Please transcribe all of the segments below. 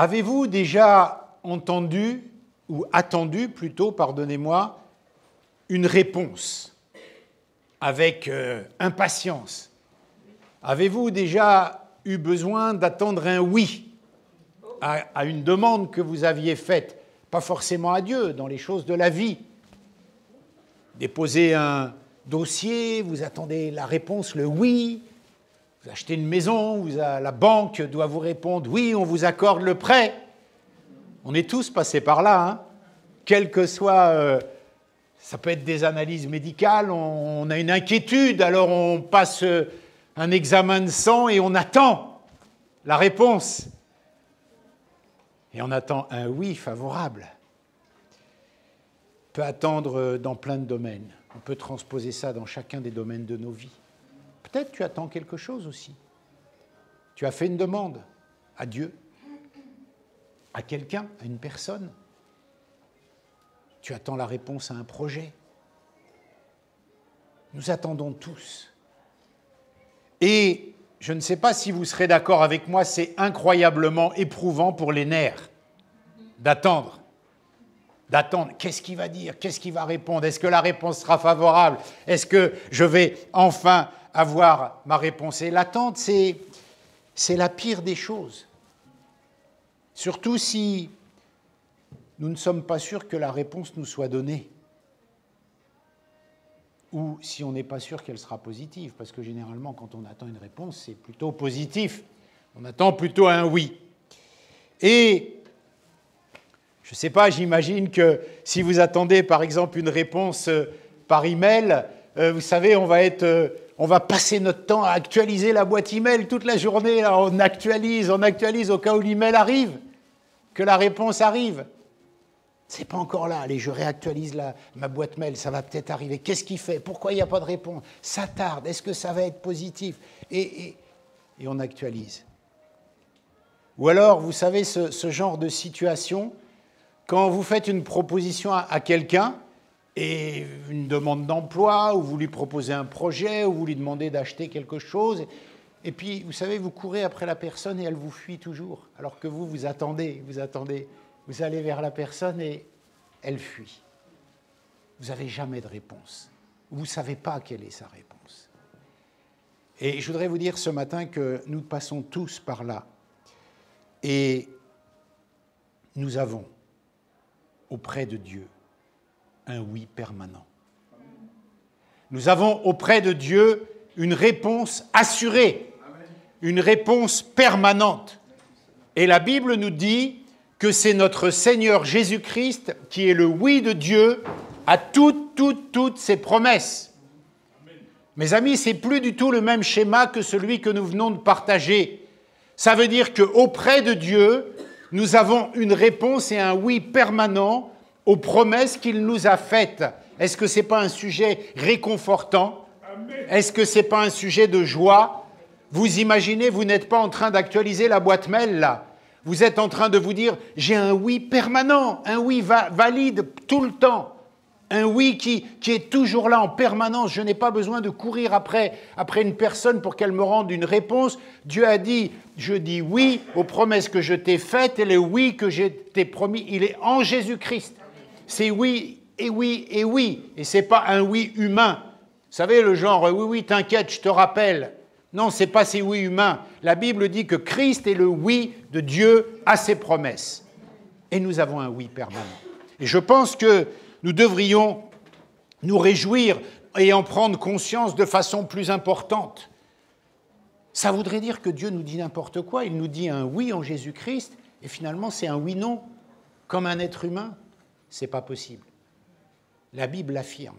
Avez-vous déjà entendu, ou attendu plutôt, pardonnez-moi, une réponse avec impatience? Avez-vous déjà eu besoin d'attendre un oui à une demande que vous aviez faite? Pas forcément à Dieu, dans les choses de la vie. Déposez un dossier, vous attendez la réponse, le oui. Vous achetez une maison, la banque doit vous répondre « Oui, on vous accorde le prêt ». On est tous passés par là, hein. Quel que soit... ça peut être des analyses médicales, on a une inquiétude, alors on passe un examen de sang et on attend la réponse. Et on attend un « oui » favorable. On peut attendre dans plein de domaines. On peut transposer ça dans chacun des domaines de nos vies. Peut-être tu attends quelque chose aussi. Tu as fait une demande à Dieu, à quelqu'un, à une personne. Tu attends la réponse à un projet. Nous attendons tous. Et je ne sais pas si vous serez d'accord avec moi, c'est incroyablement éprouvant pour les nerfs d'attendre. D'attendre, qu'est-ce qu'il va dire, qu'est-ce qu'il va répondre, est-ce que la réponse sera favorable, est-ce que je vais enfin avoir ma réponse? Et l'attente, c'est la pire des choses. Surtout si nous ne sommes pas sûrs que la réponse nous soit donnée. Ou si on n'est pas sûr qu'elle sera positive, parce que généralement, quand on attend une réponse, c'est plutôt positif. On attend plutôt un oui. Et je ne sais pas, j'imagine que si vous attendez, par exemple, une réponse par email, vous savez, on va passer notre temps à actualiser la boîte email toute la journée. Alors on actualise au cas où l'email arrive, que la réponse arrive. C'est pas encore là. Allez, je réactualise ma boîte mail, ça va peut-être arriver. Qu'est-ce qu'il fait? Pourquoi il n'y a pas de réponse? Ça tarde. Est-ce que ça va être positif? Et on actualise. Ou alors, vous savez, ce genre de situation, quand vous faites une proposition à quelqu'un, et une demande d'emploi, ou vous lui proposez un projet, ou vous lui demandez d'acheter quelque chose, et puis, vous savez, vous courez après la personne et elle vous fuit toujours, alors que vous attendez, vous allez vers la personne et elle fuit. Vous n'avez jamais de réponse. Vous ne savez pas quelle est sa réponse. Et je voudrais vous dire ce matin que nous passons tous par là. Et nous avons auprès de Dieu un oui permanent. Nous avons auprès de Dieu une réponse assurée, une réponse permanente. Et la Bible nous dit que c'est notre Seigneur Jésus-Christ qui est le oui de Dieu à toutes ses promesses. Mes amis, ce n'est plus du tout le même schéma que celui que nous venons de partager. Ça veut dire qu'auprès de Dieu, nous avons une réponse et un oui permanent aux promesses qu'il nous a faites. Est-ce que ce n'est pas un sujet réconfortant? Est-ce que ce n'est pas un sujet de joie? Vous imaginez, vous n'êtes pas en train d'actualiser la boîte mail, là. Vous êtes en train de vous dire, j'ai un oui permanent, un oui valide tout le temps. Un oui qui est toujours là en permanence. Je n'ai pas besoin de courir après une personne pour qu'elle me rende une réponse. Dieu a dit, je dis oui aux promesses que je t'ai faites et le oui que je t'ai promis, il est en Jésus-Christ. C'est oui et oui et oui. Et ce n'est pas un oui humain. Vous savez, le genre, oui, t'inquiète, je te rappelle. Non, ce n'est pas ces oui humains. La Bible dit que Christ est le oui de Dieu à ses promesses. Et nous avons un oui permanent. Et je pense que nous devrions nous réjouir et en prendre conscience de façon plus importante. Ça voudrait dire que Dieu nous dit n'importe quoi. Il nous dit un oui en Jésus-Christ et finalement c'est un oui-non, comme un être humain. Ce n'est pas possible. La Bible l'affirme.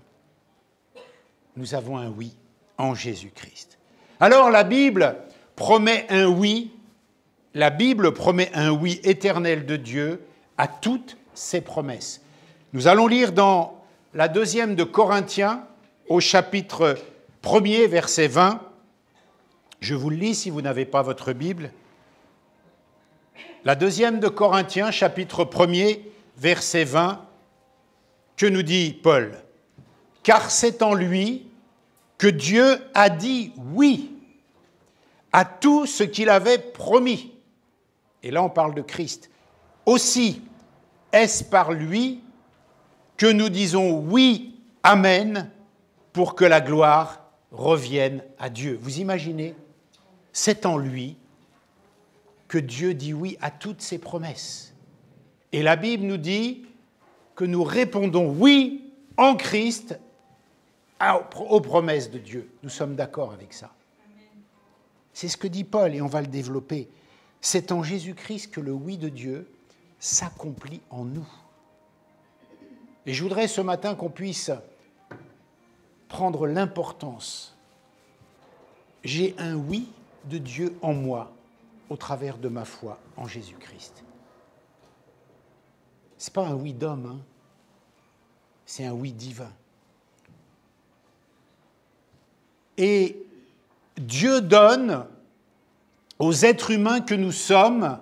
Nous avons un oui en Jésus-Christ. Alors la Bible promet un oui, la Bible promet un oui éternel de Dieu à toutes ses promesses. Nous allons lire dans la 2e de Corinthiens, au chapitre 1er, verset 20. Je vous le lis si vous n'avez pas votre Bible. La 2e de Corinthiens, chapitre 1er, verset 20, que nous dit Paul? « Car c'est en lui que Dieu a dit oui à tout ce qu'il avait promis. » Et là, on parle de Christ. Aussi, est-ce par lui que nous disons oui, amen, pour que la gloire revienne à Dieu. Vous imaginez? C'est en lui que Dieu dit oui à toutes ses promesses. Et la Bible nous dit que nous répondons oui en Christ aux promesses de Dieu. Nous sommes d'accord avec ça. C'est ce que dit Paul, et on va le développer. C'est en Jésus-Christ que le oui de Dieu s'accomplit en nous. Et je voudrais ce matin qu'on puisse prendre l'importance. J'ai un oui de Dieu en moi au travers de ma foi en Jésus-Christ. Ce n'est pas un oui d'homme, hein. C'est un oui divin. Et Dieu donne aux êtres humains que nous sommes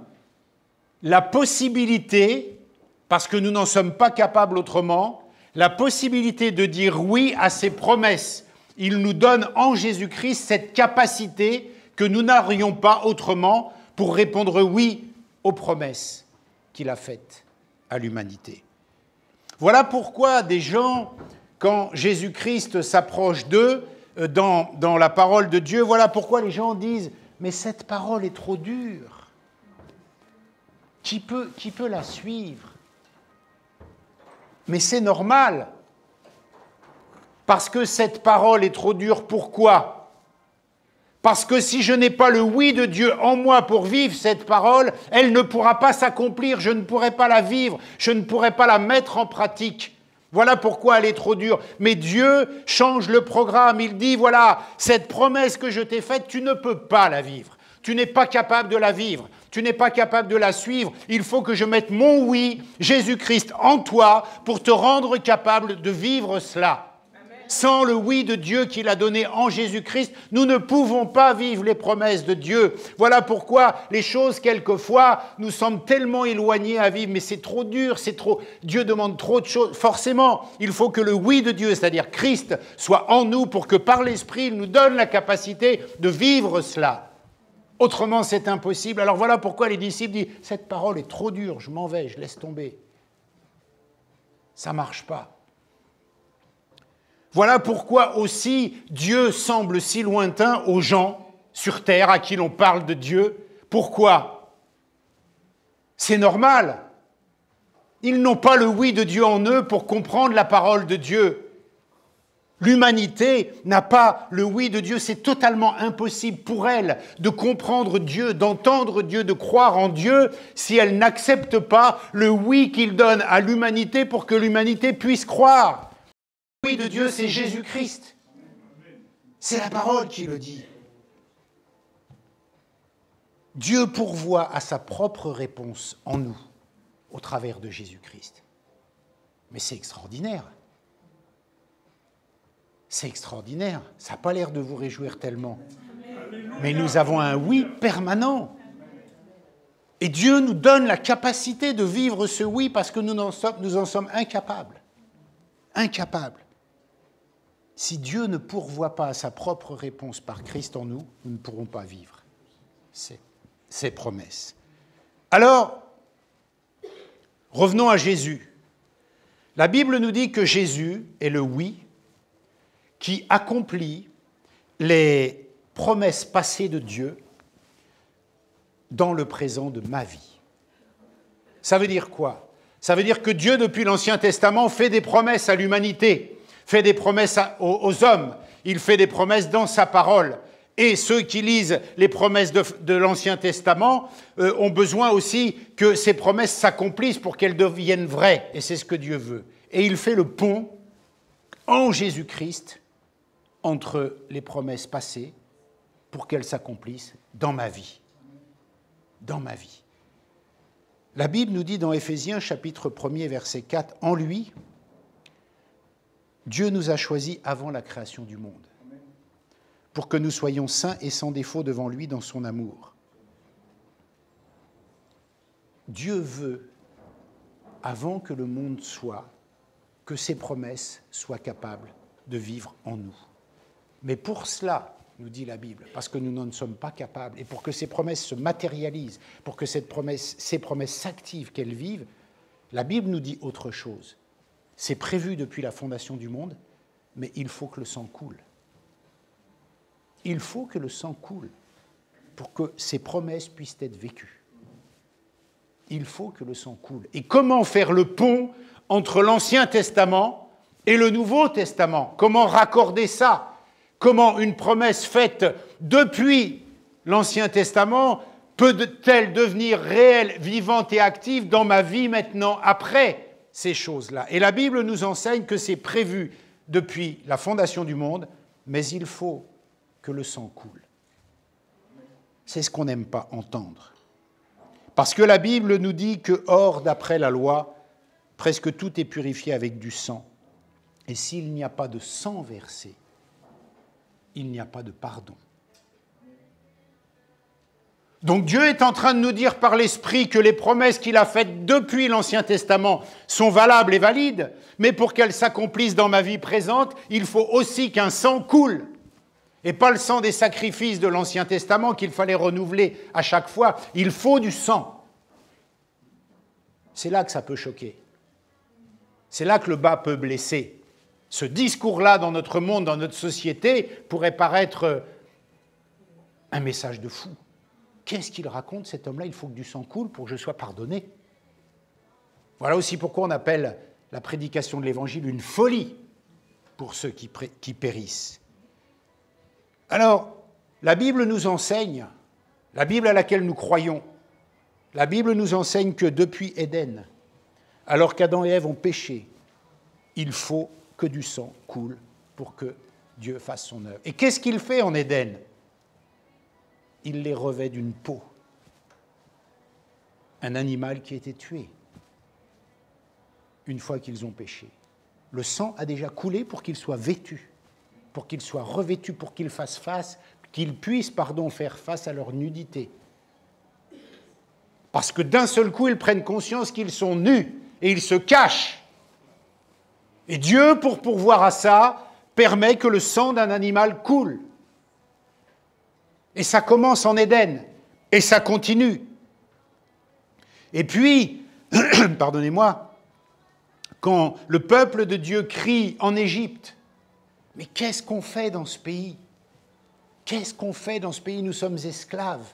la possibilité, parce que nous n'en sommes pas capables autrement, la possibilité de dire oui à ses promesses. Il nous donne en Jésus-Christ cette capacité que nous n'aurions pas autrement pour répondre oui aux promesses qu'il a faites à l'humanité. Voilà pourquoi des gens, quand Jésus-Christ s'approche d'eux, dans la parole de Dieu, voilà pourquoi les gens disent « Mais cette parole est trop dure. Qui peut la suivre ?» Mais c'est normal, parce que cette parole est trop dure. Pourquoi? Parce que si je n'ai pas le oui de Dieu en moi pour vivre cette parole, elle ne pourra pas s'accomplir, je ne pourrai pas la vivre, je ne pourrai pas la mettre en pratique. Voilà pourquoi elle est trop dure. Mais Dieu change le programme, il dit, voilà, cette promesse que je t'ai faite, tu ne peux pas la vivre. Tu n'es pas capable de la vivre, tu n'es pas capable de la suivre. Il faut que je mette mon oui, Jésus-Christ, en toi pour te rendre capable de vivre cela. Sans le oui de Dieu qu'il a donné en Jésus-Christ, nous ne pouvons pas vivre les promesses de Dieu. Voilà pourquoi les choses, quelquefois, nous semblent tellement éloignées à vivre, mais c'est trop dur, c'est trop. Dieu demande trop de choses. Forcément, il faut que le oui de Dieu, c'est-à-dire Christ, soit en nous pour que par l'Esprit, il nous donne la capacité de vivre cela. Autrement, c'est impossible. Alors voilà pourquoi les disciples disent « Cette parole est trop dure, je m'en vais, je laisse tomber. » Ça ne marche pas. Voilà pourquoi aussi Dieu semble si lointain aux gens sur terre à qui l'on parle de Dieu. Pourquoi? C'est normal. Ils n'ont pas le oui de Dieu en eux pour comprendre la parole de Dieu. L'humanité n'a pas le oui de Dieu. C'est totalement impossible pour elle de comprendre Dieu, d'entendre Dieu, de croire en Dieu si elle n'accepte pas le oui qu'il donne à l'humanité pour que l'humanité puisse croire. Le oui de Dieu, c'est Jésus-Christ. C'est la parole qui le dit. Dieu pourvoit à sa propre réponse en nous, au travers de Jésus-Christ. Mais c'est extraordinaire. C'est extraordinaire. Ça n'a pas l'air de vous réjouir tellement. Mais nous avons un oui permanent. Et Dieu nous donne la capacité de vivre ce oui parce que nous en sommes incapables. Incapables. Si Dieu ne pourvoit pas à sa propre réponse par Christ en nous, nous ne pourrons pas vivre ces promesses. Alors, revenons à Jésus. La Bible nous dit que Jésus est le oui qui accomplit les promesses passées de Dieu dans le présent de ma vie. Ça veut dire quoi? Ça veut dire que Dieu, depuis l'Ancien Testament, fait des promesses à l'humanité, fait des promesses aux hommes, il fait des promesses dans sa parole. Et ceux qui lisent les promesses de l'Ancien Testament ont besoin aussi que ces promesses s'accomplissent pour qu'elles deviennent vraies. Et c'est ce que Dieu veut. Et il fait le pont en Jésus-Christ entre les promesses passées pour qu'elles s'accomplissent dans ma vie. Dans ma vie. La Bible nous dit dans Éphésiens, chapitre 1er, verset 4, « En lui, Dieu nous a choisis avant la création du monde, pour que nous soyons saints et sans défaut devant lui dans son amour. » Dieu veut, avant que le monde soit, que ses promesses soient capables de vivre en nous. Mais pour cela, nous dit la Bible, parce que nous n'en sommes pas capables. Et pour que ces promesses se matérialisent, pour que ces promesses s'activent, qu'elles vivent, la Bible nous dit autre chose. C'est prévu depuis la fondation du monde, mais il faut que le sang coule. Il faut que le sang coule pour que ces promesses puissent être vécues. Il faut que le sang coule. Et comment faire le pont entre l'Ancien Testament et le Nouveau Testament? Comment raccorder ça? Comment une promesse faite depuis l'Ancien Testament peut-elle devenir réelle, vivante et active dans ma vie maintenant, après ces choses-là? Et la Bible nous enseigne que c'est prévu depuis la fondation du monde, mais il faut que le sang coule. C'est ce qu'on n'aime pas entendre. Parce que la Bible nous dit que, or, d'après la loi, presque tout est purifié avec du sang. Et s'il n'y a pas de sang versé, il n'y a pas de pardon. Donc Dieu est en train de nous dire par l'Esprit que les promesses qu'il a faites depuis l'Ancien Testament sont valables et valides, mais pour qu'elles s'accomplissent dans ma vie présente, il faut aussi qu'un sang coule. Et pas le sang des sacrifices de l'Ancien Testament qu'il fallait renouveler à chaque fois. Il faut du sang. C'est là que ça peut choquer. C'est là que le bas peut blesser. Ce discours-là dans notre monde, dans notre société, pourrait paraître un message de fou. Qu'est-ce qu'il raconte, cet homme-là? Il faut que du sang coule pour que je sois pardonné. Voilà aussi pourquoi on appelle la prédication de l'Évangile une folie pour ceux qui périssent. Alors, la Bible nous enseigne, la Bible à laquelle nous croyons, la Bible nous enseigne que depuis Éden, alors qu'Adam et Ève ont péché, il faut que du sang coule pour que Dieu fasse son œuvre. Et qu'est-ce qu'il fait en Éden? Il les revêt d'une peau, un animal qui a été tué une fois qu'ils ont péché. Le sang a déjà coulé pour qu'ils soient vêtus, pour qu'ils soient revêtus, pour qu'ils fassent face, qu'ils puissent, faire face à leur nudité. Parce que d'un seul coup, ils prennent conscience qu'ils sont nus et ils se cachent. Et Dieu, pour pourvoir à ça, permet que le sang d'un animal coule. Et ça commence en Éden, et ça continue. Et puis, pardonnez-moi, quand le peuple de Dieu crie en Égypte, mais qu'est-ce qu'on fait dans ce pays? Qu'est-ce qu'on fait dans ce pays? Nous sommes esclaves.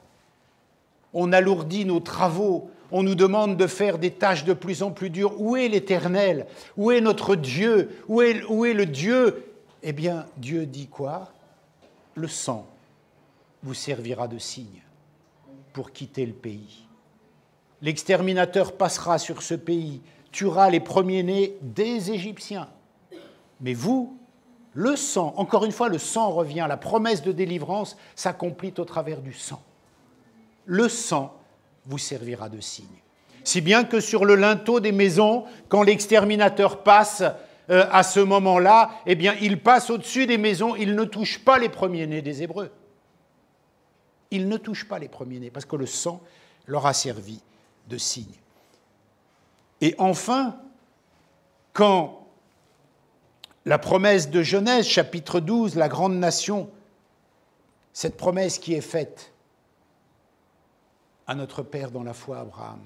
On alourdit nos travaux. On nous demande de faire des tâches de plus en plus dures. Où est l'Éternel? Où est notre Dieu? Où est le Dieu? Eh bien, Dieu dit quoi? Le sang vous servira de signe pour quitter le pays. L'exterminateur passera sur ce pays, tuera les premiers-nés des Égyptiens. Mais vous, le sang, encore une fois, le sang revient, la promesse de délivrance s'accomplit au travers du sang. Le sang vous servira de signe. Si bien que sur le linteau des maisons, quand l'exterminateur passe à ce moment-là, eh bien, il passe au-dessus des maisons, il ne touche pas les premiers-nés des Hébreux. Il ne touche pas les premiers-nés, parce que le sang leur a servi de signe. Et enfin, quand la promesse de Genèse, chapitre 12, la grande nation, cette promesse qui est faite à notre père dans la foi, Abraham,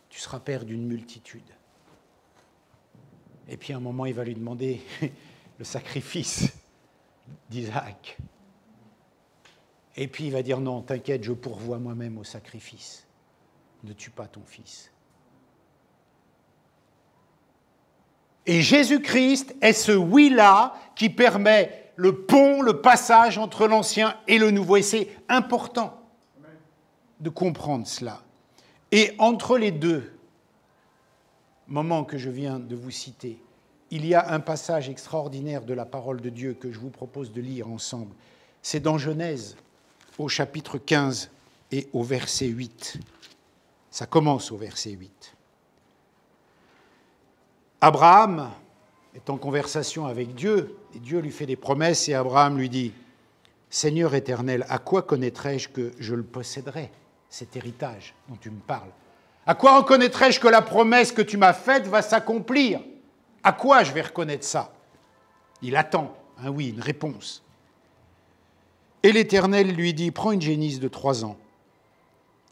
tu seras père d'une multitude. Et puis à un moment, il va lui demander le sacrifice d'Isaac. Et puis il va dire, non, t'inquiète, je pourvois moi-même au sacrifice. Ne tue pas ton fils. Et Jésus-Christ est ce oui-là qui permet le pont, le passage entre l'Ancien et le Nouveau. Et c'est important de comprendre cela. Et entre les deux moments que je viens de vous citer, il y a un passage extraordinaire de la parole de Dieu que je vous propose de lire ensemble. C'est dans Genèse, au chapitre 15 et au verset 8. Ça commence au verset 8. Abraham est en conversation avec Dieu, et Dieu lui fait des promesses, et Abraham lui dit, « Seigneur éternel, à quoi connaîtrai-je que je le posséderai, cet héritage dont tu me parles? À quoi reconnaîtrai-je que la promesse que tu m'as faite va s'accomplir? À quoi je vais reconnaître ça ?» Il attend, un oui, une réponse. Et l'Éternel lui dit, prends une génisse de 3 ans,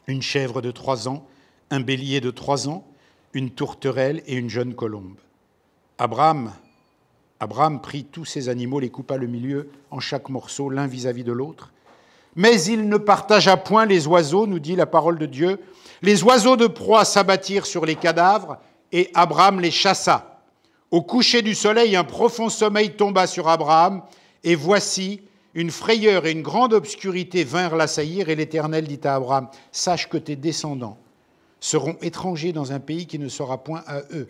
une chèvre de 3 ans, un bélier de 3 ans, une tourterelle et une jeune colombe. Abraham prit tous ces animaux, les coupa le milieu en chaque morceau, l'un vis-à-vis de l'autre. Mais il ne partagea point les oiseaux, nous dit la parole de Dieu. Les oiseaux de proie s'abattirent sur les cadavres, et Abraham les chassa. Au coucher du soleil, un profond sommeil tomba sur Abraham, et voici, une frayeur et une grande obscurité vinrent l'assaillir, et l'Éternel dit à Abraham, « Sache que tes descendants seront étrangers dans un pays qui ne sera point à eux,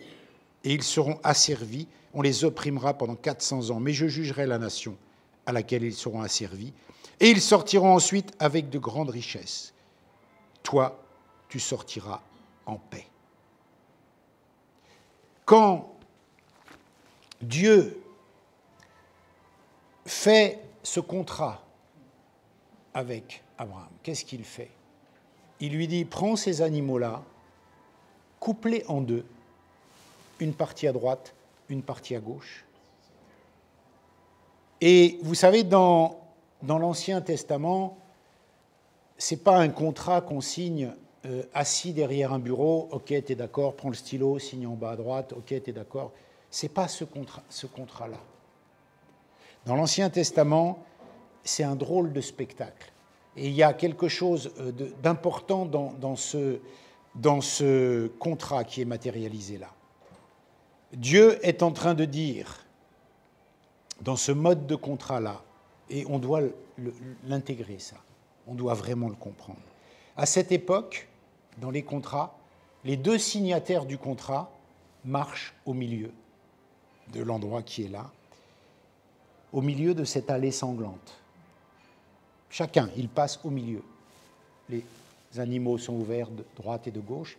et ils seront asservis, on les opprimera pendant 400 ans, mais je jugerai la nation à laquelle ils seront asservis, et ils sortiront ensuite avec de grandes richesses. Toi, tu sortiras en paix. » Quand Dieu fait ce contrat avec Abraham, qu'est-ce qu'il fait? Il lui dit, prends ces animaux-là, coupe-les en deux, une partie à droite, une partie à gauche. Et vous savez, dans l'Ancien Testament, ce n'est pas un contrat qu'on signe assis derrière un bureau, ok, t'es d'accord, prends le stylo, signe en bas à droite, ok, t'es d'accord. Ce n'est pas ce contrat-là. Dans l'Ancien Testament, c'est un drôle de spectacle. Et il y a quelque chose d'important dans ce contrat qui est matérialisé là. Dieu est en train de dire, dans ce mode de contrat-là, et on doit l'intégrer ça, on doit vraiment le comprendre. À cette époque, dans les contrats, les deux signataires du contrat marchent au milieu de l'endroit qui est là, au milieu de cette allée sanglante. Chacun, il passe au milieu. Les animaux sont ouverts de droite et de gauche,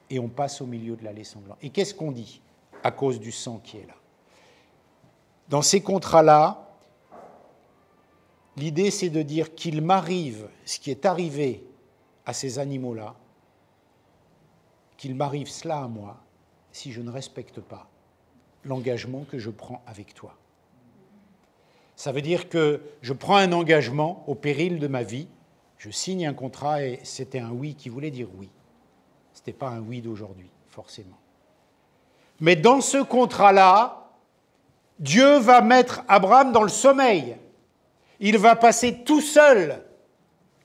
et on passe au milieu de l'allée sanglante. Et qu'est-ce qu'on dit à cause du sang qui est là? Dans ces contrats-là, l'idée c'est de dire qu'il m'arrive ce qui est arrivé à ces animaux-là, qu'il m'arrive cela à moi si je ne respecte pas l'engagement que je prends avec toi. Ça veut dire que je prends un engagement au péril de ma vie, je signe un contrat et c'était un oui qui voulait dire oui. Ce n'était pas un oui d'aujourd'hui, forcément. Mais dans ce contrat-là, Dieu va mettre Abraham dans le sommeil. Il va passer tout seul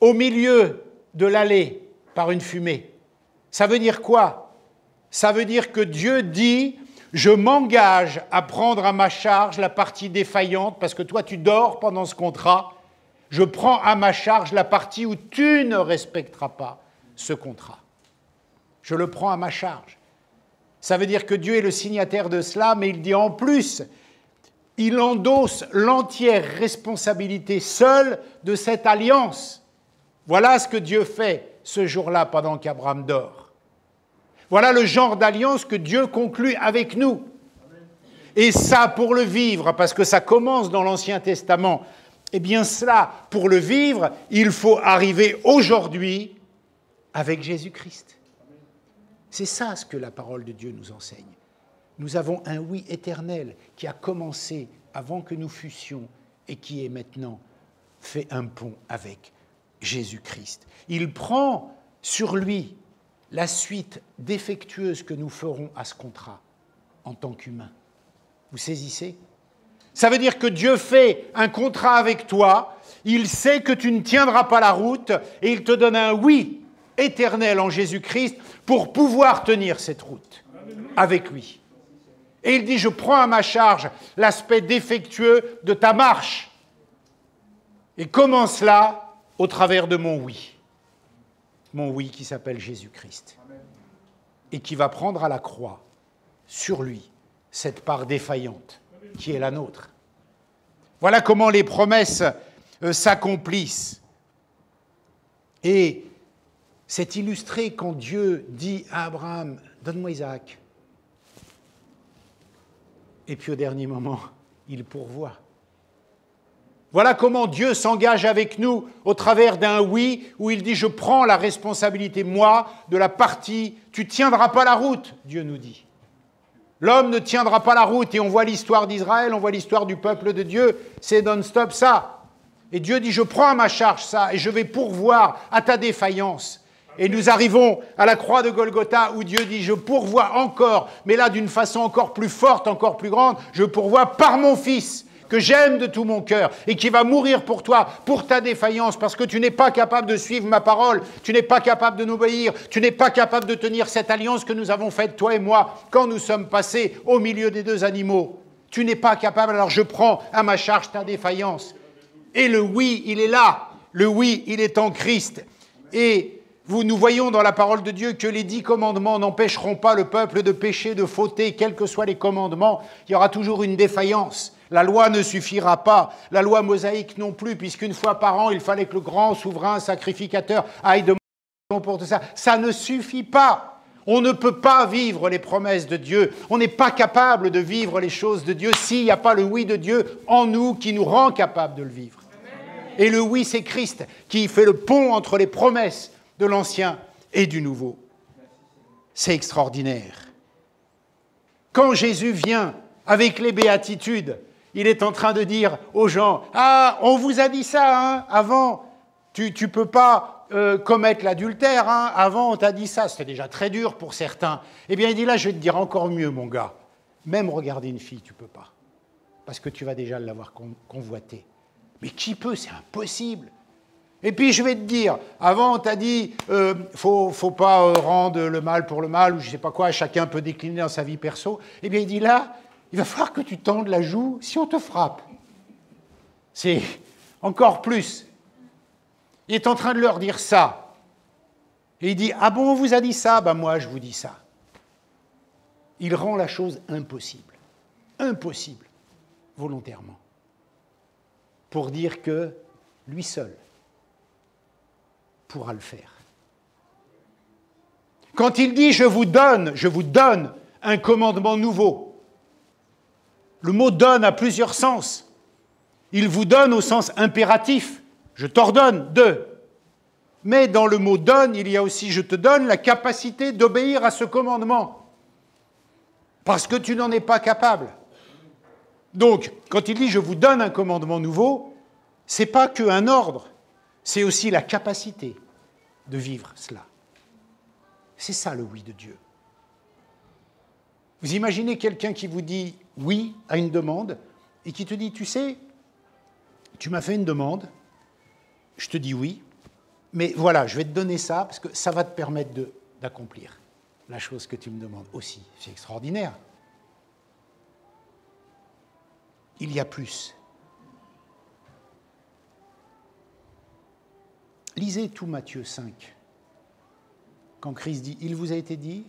au milieu de l'allée par une fumée. Ça veut dire quoi? Ça veut dire que Dieu dit, je m'engage à prendre à ma charge la partie défaillante, parce que toi tu dors pendant ce contrat, je prends à ma charge la partie où tu ne respecteras pas ce contrat. Je le prends à ma charge. Ça veut dire que Dieu est le signataire de cela, mais il dit en plus, il endosse l'entière responsabilité seul de cette alliance. Voilà ce que Dieu fait ce jour-là pendant qu'Abraham dort. Voilà le genre d'alliance que Dieu conclut avec nous. Et ça, pour le vivre, parce que ça commence dans l'Ancien Testament, eh bien cela, pour le vivre, il faut arriver aujourd'hui avec Jésus-Christ. C'est ça ce que la parole de Dieu nous enseigne. Nous avons un oui éternel qui a commencé avant que nous fussions et qui est maintenant fait un pont avec Jésus-Christ. Il prend sur lui la suite défectueuse que nous ferons à ce contrat en tant qu'humains. Vous saisissez? Ça veut dire que Dieu fait un contrat avec toi, il sait que tu ne tiendras pas la route et il te donne un oui éternel en Jésus-Christ pour pouvoir tenir cette route avec lui. Et il dit, je prends à ma charge l'aspect défectueux de ta marche. Et comment cela? Au travers de mon oui. Mon oui qui s'appelle Jésus-Christ. Et qui va prendre à la croix, sur lui, cette part défaillante qui est la nôtre. Voilà comment les promesses s'accomplissent. Et c'est illustré quand Dieu dit à Abraham, donne-moi Isaac. Et puis au dernier moment, il pourvoit. Voilà comment Dieu s'engage avec nous au travers d'un oui, où il dit, je prends la responsabilité, moi, de la partie, tu ne tiendras pas la route, Dieu nous dit. L'homme ne tiendra pas la route, et on voit l'histoire d'Israël, on voit l'histoire du peuple de Dieu, c'est non-stop ça. Et Dieu dit, je prends à ma charge ça et je vais pourvoir à ta défaillance. Et nous arrivons à la croix de Golgotha où Dieu dit, je pourvois encore, mais là d'une façon encore plus forte, encore plus grande, je pourvois par mon Fils, que j'aime de tout mon cœur et qui va mourir pour toi, pour ta défaillance, parce que tu n'es pas capable de suivre ma parole, tu n'es pas capable de m'obéir, tu n'es pas capable de tenir cette alliance que nous avons faite, toi et moi, quand nous sommes passés au milieu des deux animaux. Tu n'es pas capable, alors je prends à ma charge ta défaillance. Et le oui, il est là. Le oui, il est en Christ. Et nous voyons dans la parole de Dieu que les 10 commandements n'empêcheront pas le peuple de pécher, de fauter, quels que soient les commandements. Il y aura toujours une défaillance. La loi ne suffira pas. La loi mosaïque non plus, puisqu'une fois par an, il fallait que le grand souverain sacrificateur aille demander pour tout ça. Ça ne suffit pas. On ne peut pas vivre les promesses de Dieu. On n'est pas capable de vivre les choses de Dieu s'il n'y a pas le oui de Dieu en nous qui nous rend capable de le vivre. Et le oui, c'est Christ qui fait le pont entre les promesses de l'Ancien et du Nouveau. C'est extraordinaire. Quand Jésus vient avec les béatitudes, il est en train de dire aux gens, « Ah, on vous a dit ça hein, avant, tu ne peux pas commettre l'adultère, hein, avant on t'a dit ça, c'était déjà très dur pour certains. » Eh bien, il dit là, je vais te dire encore mieux, mon gars. Même regarder une fille, tu ne peux pas, parce que tu vas déjà l'avoir convoitée. Mais qui peut? C'est impossible. Et puis je vais te dire, avant on t'a dit, faut pas rendre le mal pour le mal, ou je ne sais pas quoi, chacun peut décliner dans sa vie perso. Eh bien il dit là, il va falloir que tu tendes la joue si on te frappe. C'est encore plus. Il est en train de leur dire ça. Et il dit, ah bon, on vous a dit ça? Ben moi je vous dis ça. Il rend la chose impossible. Impossible, volontairement. Pour dire que lui seul pourra le faire. Quand il dit « je vous donne un commandement nouveau », le mot « donne » a plusieurs sens. Il vous donne au sens impératif, je t'ordonne de. Mais dans le mot « donne », il y a aussi « je te donne la capacité d'obéir à ce commandement », parce que tu n'en es pas capable. Donc, quand il dit « je vous donne un commandement nouveau », ce n'est pas qu'un ordre, c'est aussi la capacité de vivre cela. C'est ça le oui de Dieu. Vous imaginez quelqu'un qui vous dit oui à une demande et qui te dit, tu sais, tu m'as fait une demande, je te dis oui, mais voilà, je vais te donner ça parce que ça va te permettre d'accomplir la chose que tu me demandes aussi. C'est extraordinaire. Il y a plus. Lisez tout Matthieu 5. Quand Christ dit « Il vous a été dit »,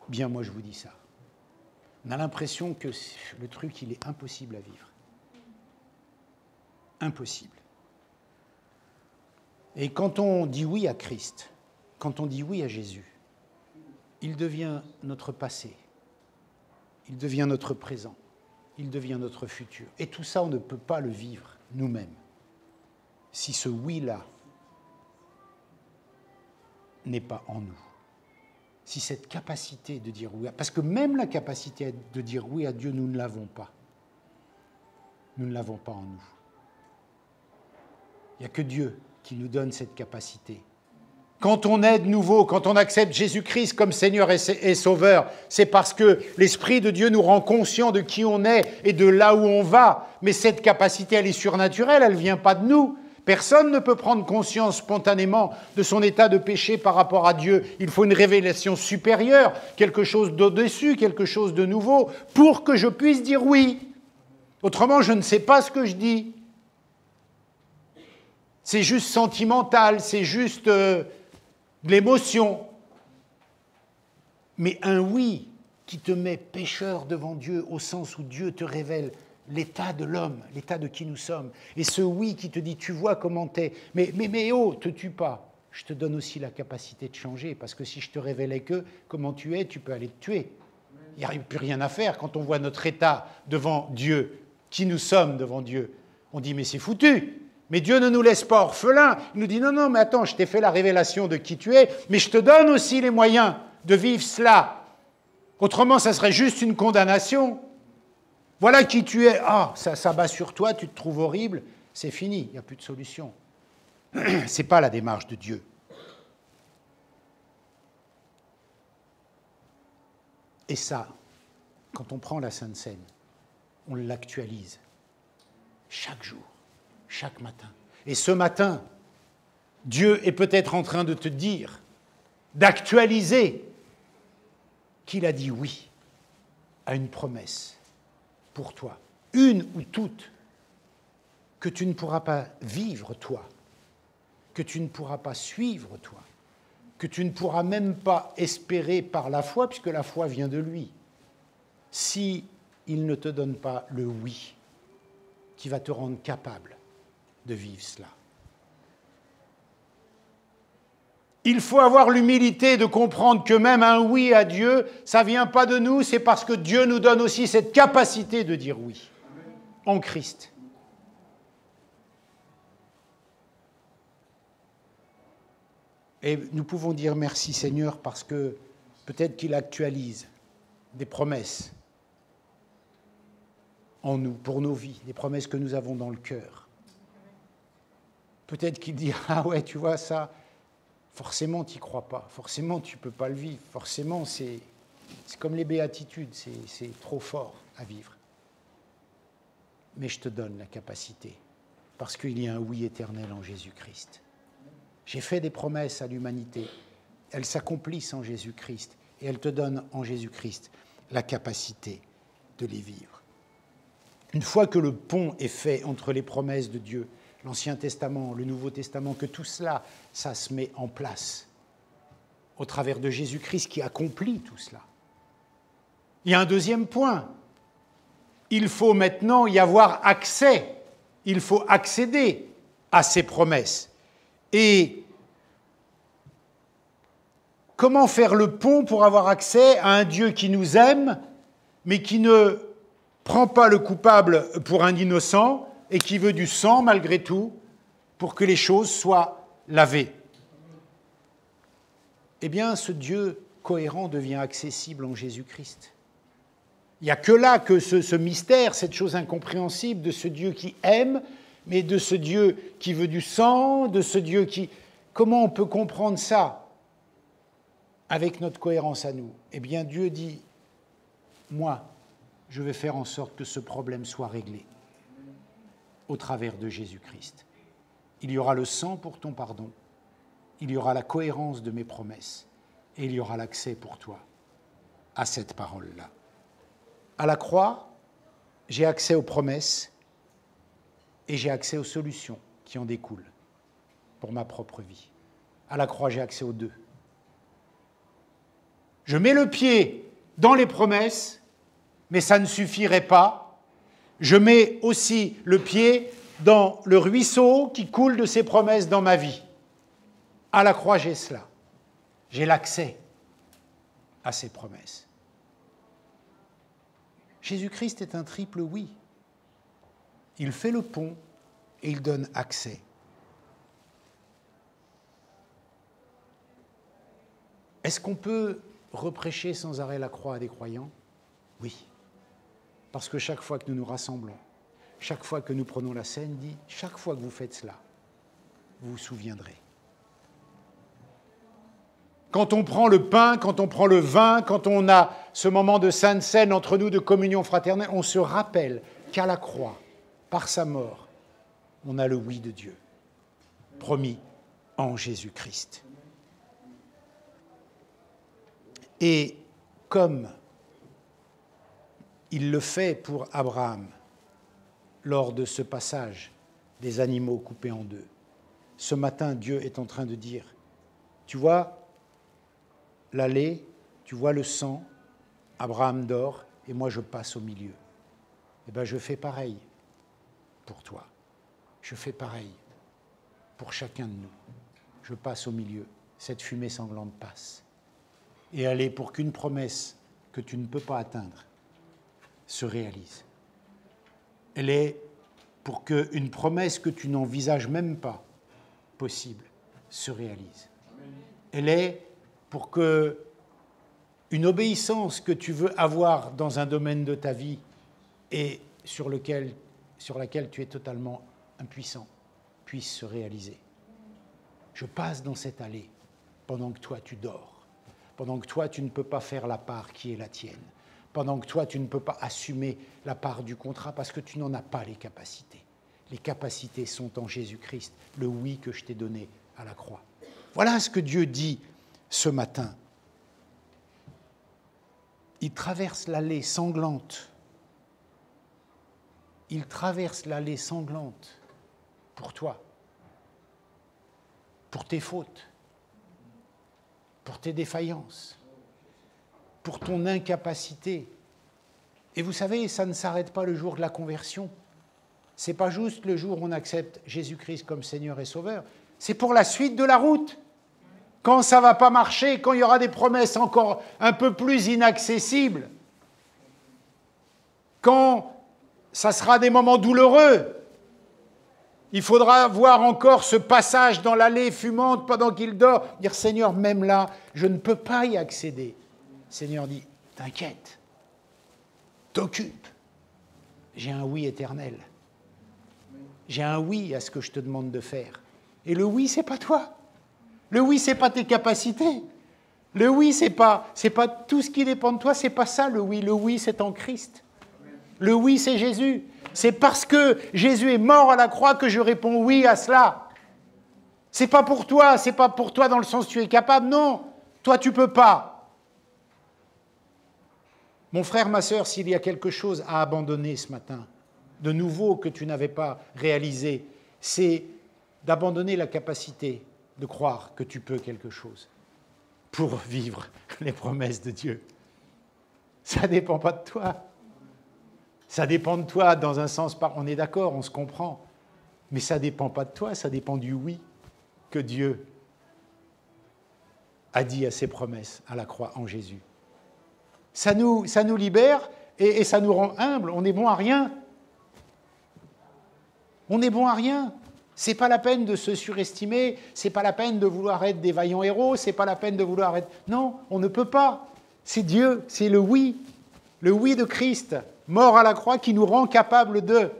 bien moi je vous dis ça. On a l'impression que le truc, il est impossible à vivre. Impossible. Et quand on dit oui à Christ, quand on dit oui à Jésus, il devient notre passé, il devient notre présent, il devient notre futur. Et tout ça, on ne peut pas le vivre nous-mêmes. Si ce oui-là n'est pas en nous. Si cette capacité de dire oui, parce que même la capacité de dire oui à Dieu, nous ne l'avons pas. Nous ne l'avons pas en nous. Il n'y a que Dieu qui nous donne cette capacité. Quand on est de nouveau, quand on accepte Jésus-Christ comme Seigneur et Sauveur, c'est parce que l'Esprit de Dieu nous rend conscients de qui on est et de là où on va. Mais cette capacité, elle est surnaturelle, elle ne vient pas de nous. Personne ne peut prendre conscience spontanément de son état de péché par rapport à Dieu. Il faut une révélation supérieure, quelque chose d'au-dessus, quelque chose de nouveau, pour que je puisse dire oui. Autrement, je ne sais pas ce que je dis. C'est juste sentimental, c'est juste de l'émotion. Mais un oui qui te met pécheur devant Dieu, au sens où Dieu te révèle l'état de l'homme, l'état de qui nous sommes. Et ce oui qui te dit, tu vois comment t'es, mais oh, te tue pas. Je te donne aussi la capacité de changer, parce que si je te révélais que comment tu es, tu peux aller te tuer. Il n'y a plus rien à faire quand on voit notre état devant Dieu, qui nous sommes devant Dieu. On dit, mais c'est foutu. Mais Dieu ne nous laisse pas orphelins. Il nous dit, non, non, mais attends, je t'ai fait la révélation de qui tu es, mais je te donne aussi les moyens de vivre cela. Autrement, ça serait juste une condamnation. Voilà qui tu es. Ah, ça bat sur toi, tu te trouves horrible. c'est fini, il n'y a plus de solution. Ce n'est pas la démarche de Dieu. Et ça, quand on prend la Sainte Seine, on l'actualise chaque jour, chaque matin. Et ce matin, Dieu est peut-être en train de te dire, d'actualiser qu'il a dit oui à une promesse pour toi, une ou toutes, que tu ne pourras pas vivre toi, que tu ne pourras pas suivre toi, que tu ne pourras même pas espérer par la foi, puisque la foi vient de lui, si il ne te donne pas le oui qui va te rendre capable de vivre cela. Il faut avoir l'humilité de comprendre que même un oui à Dieu, ça ne vient pas de nous, c'est parce que Dieu nous donne aussi cette capacité de dire oui en Christ. Et nous pouvons dire merci Seigneur parce que peut-être qu'il actualise des promesses en nous, pour nos vies, des promesses que nous avons dans le cœur. Peut-être qu'il dit, ah ouais, tu vois ça, forcément tu n'y crois pas, forcément tu ne peux pas le vivre, forcément c'est comme les béatitudes, c'est trop fort à vivre. Mais je te donne la capacité, parce qu'il y a un oui éternel en Jésus-Christ. J'ai fait des promesses à l'humanité, elles s'accomplissent en Jésus-Christ, et elles te donnent en Jésus-Christ la capacité de les vivre. Une fois que le pont est fait entre les promesses de Dieu, l'Ancien Testament, le Nouveau Testament, que tout cela, ça se met en place au travers de Jésus-Christ qui accomplit tout cela. Il y a un deuxième point. Il faut maintenant y avoir accès. Il faut accéder à ces promesses. Et comment faire le pont pour avoir accès à un Dieu qui nous aime, mais qui ne prend pas le coupable pour un innocent et qui veut du sang malgré tout pour que les choses soient lavées? Eh bien, ce Dieu cohérent devient accessible en Jésus-Christ. Il n'y a que là que ce mystère, cette chose incompréhensible de ce Dieu qui aime, mais de ce Dieu qui veut du sang, de ce Dieu qui... Comment on peut comprendre ça avec notre cohérence à nous? Eh bien, Dieu dit, moi, je vais faire en sorte que ce problème soit réglé au travers de Jésus-Christ. Il y aura le sang pour ton pardon, il y aura la cohérence de mes promesses, et il y aura l'accès pour toi à cette parole-là. À la croix, j'ai accès aux promesses et j'ai accès aux solutions qui en découlent pour ma propre vie. À la croix, j'ai accès aux deux. Je mets le pied dans les promesses, mais ça ne suffirait pas. Je mets aussi le pied dans le ruisseau qui coule de ces promesses dans ma vie. À la croix, j'ai cela. J'ai l'accès à ces promesses. Jésus-Christ est un triple oui. Il fait le pont et il donne accès. Est-ce qu'on peut reprêcher sans arrêt la croix à des croyants? Oui. Parce que chaque fois que nous nous rassemblons, chaque fois que nous prenons la scène, dit, chaque fois que vous faites cela, vous vous souviendrez. Quand on prend le pain, quand on prend le vin, quand on a ce moment de sainte scène entre nous, de communion fraternelle, on se rappelle qu'à la croix, par sa mort, on a le oui de Dieu, promis en Jésus-Christ. Et comme il le fait pour Abraham lors de ce passage des animaux coupés en deux, ce matin, Dieu est en train de dire, tu vois, l'allée, tu vois le sang, Abraham dort et moi je passe au milieu. Eh bien je fais pareil pour toi. Je fais pareil pour chacun de nous. Je passe au milieu, cette fumée sanglante passe. Et elle est pour qu'une promesse que tu ne peux pas atteindre se réalise. Elle est pour qu'une promesse que tu n'envisages même pas possible se réalise. Elle est pour que une obéissance que tu veux avoir dans un domaine de ta vie et sur laquelle tu es totalement impuissant, puisse se réaliser. Je passe dans cette allée pendant que toi tu dors, pendant que toi tu ne peux pas faire la part qui est la tienne, pendant que toi tu ne peux pas assumer la part du contrat parce que tu n'en as pas les capacités. Les capacités sont en Jésus-Christ, le oui que je t'ai donné à la croix. Voilà ce que Dieu dit ce matin. Il traverse l'allée sanglante. Il traverse l'allée sanglante pour toi, pour tes fautes, pour tes défaillances, pour ton incapacité. Et vous savez, ça ne s'arrête pas le jour de la conversion. Ce n'est pas juste le jour où on accepte Jésus-Christ comme Seigneur et Sauveur. C'est pour la suite de la route. Quand ça ne va pas marcher, quand il y aura des promesses encore un peu plus inaccessibles, quand ça sera des moments douloureux, il faudra voir encore ce passage dans l'allée fumante pendant qu'il dort, dire « Seigneur, même là, je ne peux pas y accéder. » Seigneur dit « T'inquiète, t'occupe, j'ai un oui éternel. J'ai un oui à ce que je te demande de faire. Et le oui, c'est pas toi. Le oui, c'est pas tes capacités. Le oui, c'est pas tout ce qui dépend de toi, c'est pas ça le oui. Le oui, c'est en Christ. Le oui, c'est Jésus. C'est parce que Jésus est mort à la croix que je réponds oui à cela. C'est pas pour toi dans le sens tu es capable, non. Toi, tu peux pas. Mon frère, ma sœur, s'il y a quelque chose à abandonner ce matin, de nouveau que tu n'avais pas réalisé, c'est d'abandonner la capacité de croire que tu peux quelque chose pour vivre les promesses de Dieu. Ça ne dépend pas de toi. Ça dépend de toi dans un sens, on est d'accord, on se comprend, mais ça ne dépend pas de toi, ça dépend du oui que Dieu a dit à ses promesses à la croix en Jésus. Ça nous libère et ça nous rend humbles, on est bon à rien. On est bon à rien. C'est pas la peine de se surestimer, c'est pas la peine de vouloir être des vaillants héros, c'est pas la peine de vouloir être... Non, on ne peut pas. C'est Dieu, c'est le oui de Christ, mort à la croix, qui nous rend capables de.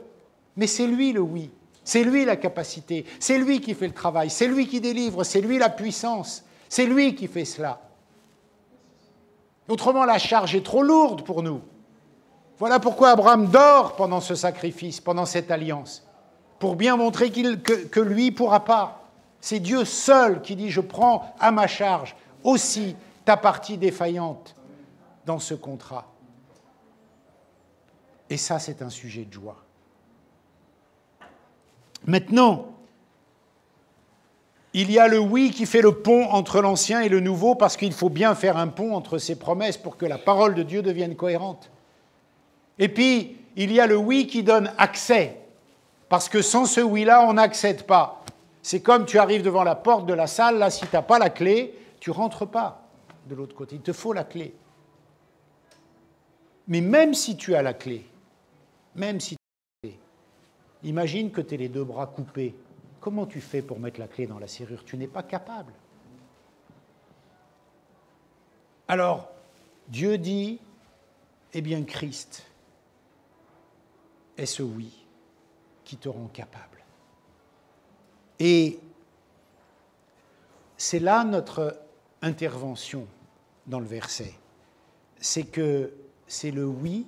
Mais c'est lui le oui, c'est lui la capacité, c'est lui qui fait le travail, c'est lui qui délivre, c'est lui la puissance, c'est lui qui fait cela. Autrement, la charge est trop lourde pour nous. Voilà pourquoi Abraham dort pendant ce sacrifice, pendant cette alliance, pour bien montrer que lui ne pourra pas. C'est Dieu seul qui dit « Je prends à ma charge aussi ta partie défaillante dans ce contrat ». Et ça, c'est un sujet de joie. Maintenant, il y a le oui qui fait le pont entre l'ancien et le nouveau, parce qu'il faut bien faire un pont entre ces promesses pour que la parole de Dieu devienne cohérente. Et puis, il y a le oui qui donne accès, parce que sans ce oui-là, on n'accède pas. C'est comme tu arrives devant la porte de la salle, là, si tu n'as pas la clé, tu ne rentres pas de l'autre côté. Il te faut la clé. Mais même si tu as la clé, imagine que tu aies les deux bras coupés. Comment tu fais pour mettre la clé dans la serrure? Tu n'es pas capable. Alors, Dieu dit, eh bien, Christ est ce oui qui te rend capable. Et c'est là notre intervention dans le verset. C'est que c'est le oui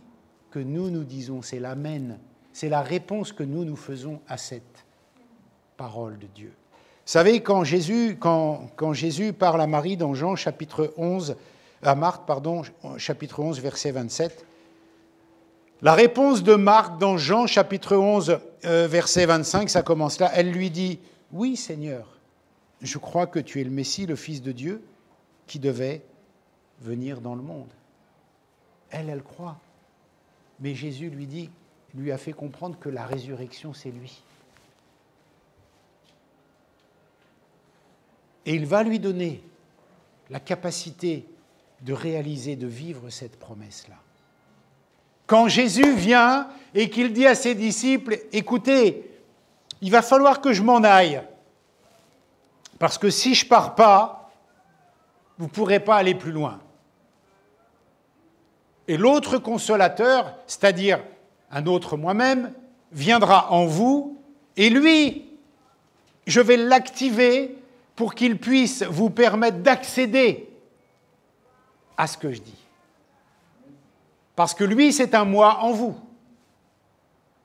que nous disons, c'est l'amen, c'est la réponse que nous faisons à cette parole de Dieu. Vous savez, quand Jésus parle à Marie dans Jean chapitre 11, à Marc, pardon, chapitre 11, verset 27, la réponse de Marc dans Jean chapitre 11, verset 25, ça commence là, elle lui dit « Oui, Seigneur, je crois que tu es le Messie, le Fils de Dieu, qui devait venir dans le monde. » Elle croit. Mais Jésus lui a fait comprendre que la résurrection, c'est lui. Et il va lui donner la capacité de réaliser, de vivre cette promesse-là. Quand Jésus vient et qu'il dit à ses disciples, « Écoutez, il va falloir que je m'en aille, parce que si je ne pars pas, vous ne pourrez pas aller plus loin. » Et l'autre consolateur, c'est-à-dire un autre moi-même, viendra en vous Et lui, je vais l'activer pour qu'il puisse vous permettre d'accéder à ce que je dis. Parce que lui, c'est un moi en vous,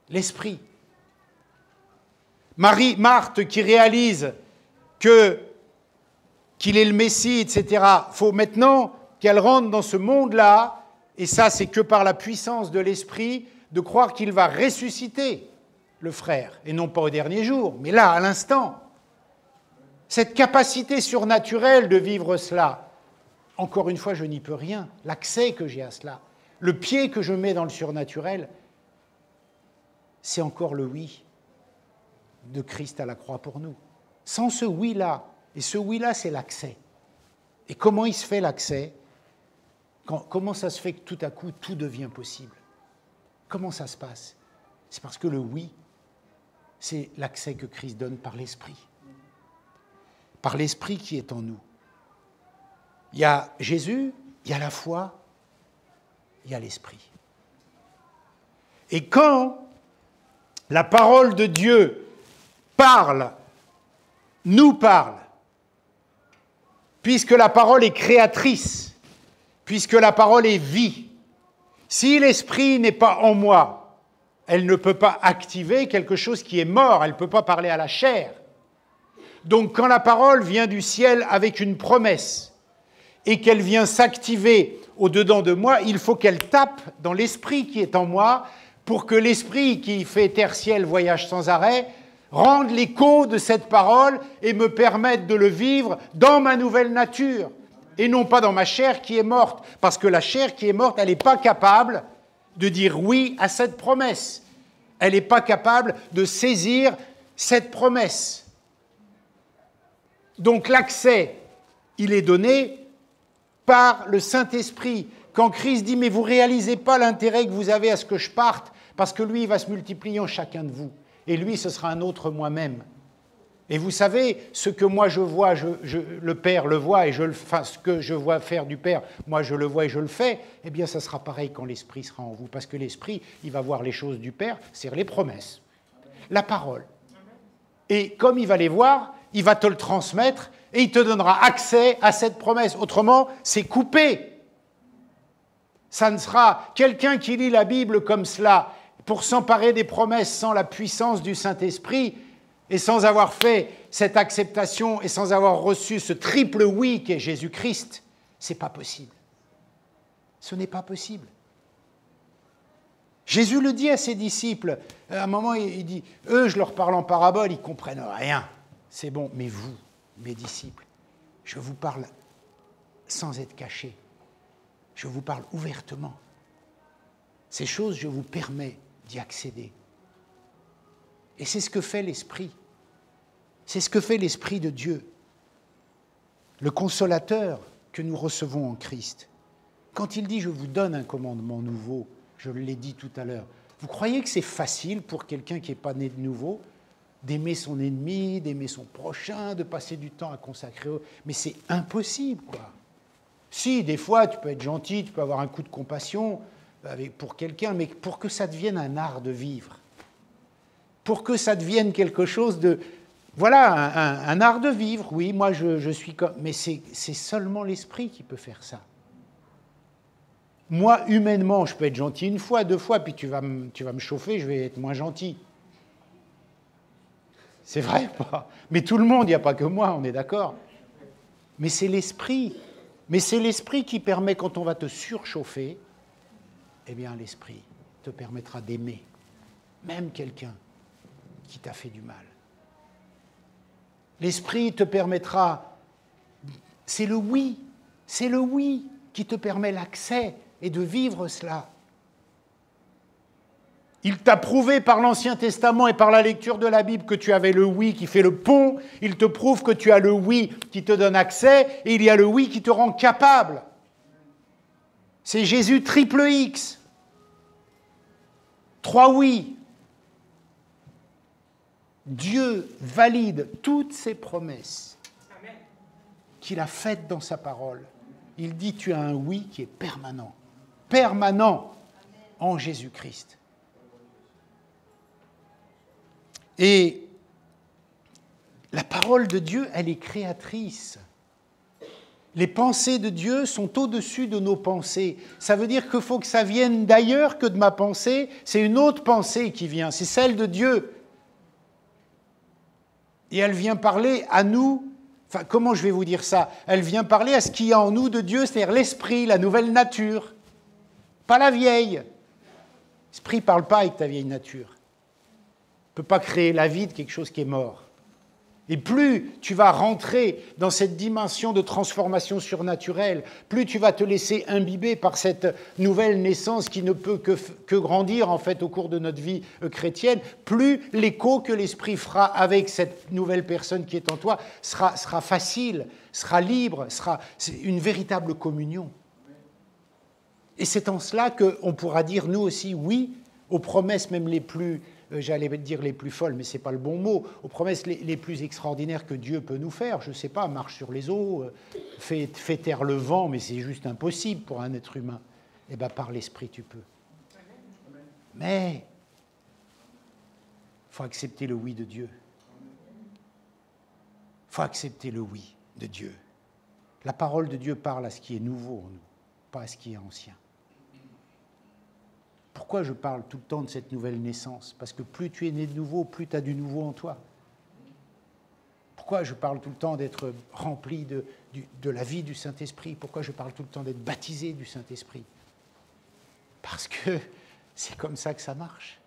l'esprit. Marthe qui réalise qu'il est le Messie, etc., il faut maintenant qu'elle rentre dans ce monde-là, et ça, c'est que par la puissance de l'esprit, de croire qu'il va ressusciter le frère, et non pas au dernier jour, mais là, à l'instant. Cette capacité surnaturelle de vivre cela, encore une fois, je n'y peux rien. L'accès que j'ai à cela, le pied que je mets dans le surnaturel, c'est encore le oui de Christ à la croix pour nous. Sans ce oui-là, et ce oui-là, c'est l'accès. Et comment il se fait l'accès? Comment ça se fait que tout à coup, tout devient possible? Comment ça se passe? C'est parce que le oui, c'est l'accès que Christ donne par l'Esprit. Par l'Esprit qui est en nous. Il y a Jésus, il y a la foi, il y a l'Esprit. Et quand la parole de Dieu nous parle, puisque la parole est créatrice, puisque la parole est vie, si l'Esprit n'est pas en moi, elle ne peut pas activer quelque chose qui est mort, elle ne peut pas parler à la chair. Donc quand la parole vient du ciel avec une promesse et qu'elle vient s'activer au-dedans de moi, il faut qu'elle tape dans l'esprit qui est en moi pour que l'esprit qui fait terre-ciel voyage sans arrêt rende l'écho de cette parole et me permette de le vivre dans ma nouvelle nature et non pas dans ma chair qui est morte. Parce que la chair qui est morte, elle n'est pas capable de dire oui à cette promesse. Elle n'est pas capable de saisir cette promesse. Donc l'accès, il est donné par le Saint-Esprit. Quand Christ dit « Mais vous ne réalisez pas l'intérêt que vous avez à ce que je parte, parce que lui, il va se multiplier en chacun de vous. Et lui, ce sera un autre moi-même. Et vous savez, ce que moi je vois, le Père le voit, et ce que je vois faire du Père, moi je le vois et je le fais, eh bien ça sera pareil quand l'Esprit sera en vous. Parce que l'Esprit, il va voir les choses du Père, c'est-à-dire les promesses, la parole. Et comme il va les voir, il va te le transmettre et il te donnera accès à cette promesse. Autrement, c'est coupé. Ça ne sera quelqu'un qui lit la Bible comme cela pour s'emparer des promesses sans la puissance du Saint-Esprit et sans avoir fait cette acceptation et sans avoir reçu ce triple oui qu'est Jésus-Christ. Ce n'est pas possible. Ce n'est pas possible. Jésus le dit à ses disciples. À un moment, il dit, eux, je leur parle en parabole, ils ne comprennent rien. C'est bon, mais vous, mes disciples, je vous parle sans être caché. Je vous parle ouvertement. Ces choses, je vous permets d'y accéder. Et c'est ce que fait l'Esprit. C'est ce que fait l'Esprit de Dieu. Le consolateur que nous recevons en Christ. Quand il dit « je vous donne un commandement nouveau », je l'ai dit tout à l'heure, vous croyez que c'est facile pour quelqu'un qui n'est pas né de nouveau d'aimer son ennemi, d'aimer son prochain, de passer du temps à consacrer... Mais c'est impossible, quoi. Si, des fois, tu peux être gentil, tu peux avoir un coup de compassion pour quelqu'un, mais pour que ça devienne un art de vivre, pour que ça devienne quelque chose de... Voilà, un art de vivre, oui, moi je suis comme... Mais c'est seulement l'Esprit qui peut faire ça. Moi, humainement, je peux être gentil une fois, deux fois, puis tu vas me chauffer, je vais être moins gentil. C'est vrai, pas. Mais tout le monde, il n'y a pas que moi, on est d'accord. Mais c'est l'Esprit. Mais c'est l'Esprit qui permet, quand on va te surchauffer, eh bien l'Esprit te permettra d'aimer même quelqu'un qui t'a fait du mal. L'Esprit te permettra, c'est le oui qui te permet l'accès et de vivre cela. Il t'a prouvé par l'Ancien Testament et par la lecture de la Bible que tu avais le oui qui fait le pont. Il te prouve que tu as le oui qui te donne accès et il y a le oui qui te rend capable. C'est Jésus triple X. 3 oui. Dieu valide toutes ses promesses qu'il a faites dans sa parole. Il dit tu as un oui qui est permanent. Permanent en Jésus-Christ. Et la parole de Dieu, elle est créatrice. Les pensées de Dieu sont au-dessus de nos pensées. Ça veut dire qu'il faut que ça vienne d'ailleurs que de ma pensée. C'est une autre pensée qui vient, c'est celle de Dieu. Et elle vient parler à nous. Enfin, comment je vais vous dire ça? Elle vient parler à ce qu'il y a en nous de Dieu, c'est-à-dire l'esprit, la nouvelle nature. Pas la vieille. L'esprit ne parle pas avec ta vieille nature. Il ne peut pas créer la vie de quelque chose qui est mort. Et plus tu vas rentrer dans cette dimension de transformation surnaturelle, plus tu vas te laisser imbiber par cette nouvelle naissance qui ne peut que grandir en fait au cours de notre vie chrétienne, plus l'écho que l'Esprit fera avec cette nouvelle personne qui est en toi sera facile, sera libre, sera une véritable communion. Et c'est en cela qu'on pourra dire nous aussi oui aux promesses même les plus... j'allais dire les plus folles, mais ce n'est pas le bon mot, aux promesses les plus extraordinaires que Dieu peut nous faire. Je ne sais pas, marche sur les eaux, fais taire le vent, mais c'est juste impossible pour un être humain. Eh bien, par l'Esprit, tu peux. Mais il faut accepter le oui de Dieu. Il faut accepter le oui de Dieu. La parole de Dieu parle à ce qui est nouveau en nous, pas à ce qui est ancien. Pourquoi je parle tout le temps de cette nouvelle naissance? Parce que plus tu es né de nouveau, plus tu as du nouveau en toi. Pourquoi je parle tout le temps d'être rempli de la vie du Saint-Esprit? Pourquoi je parle tout le temps d'être baptisé du Saint-Esprit? Parce que c'est comme ça que ça marche.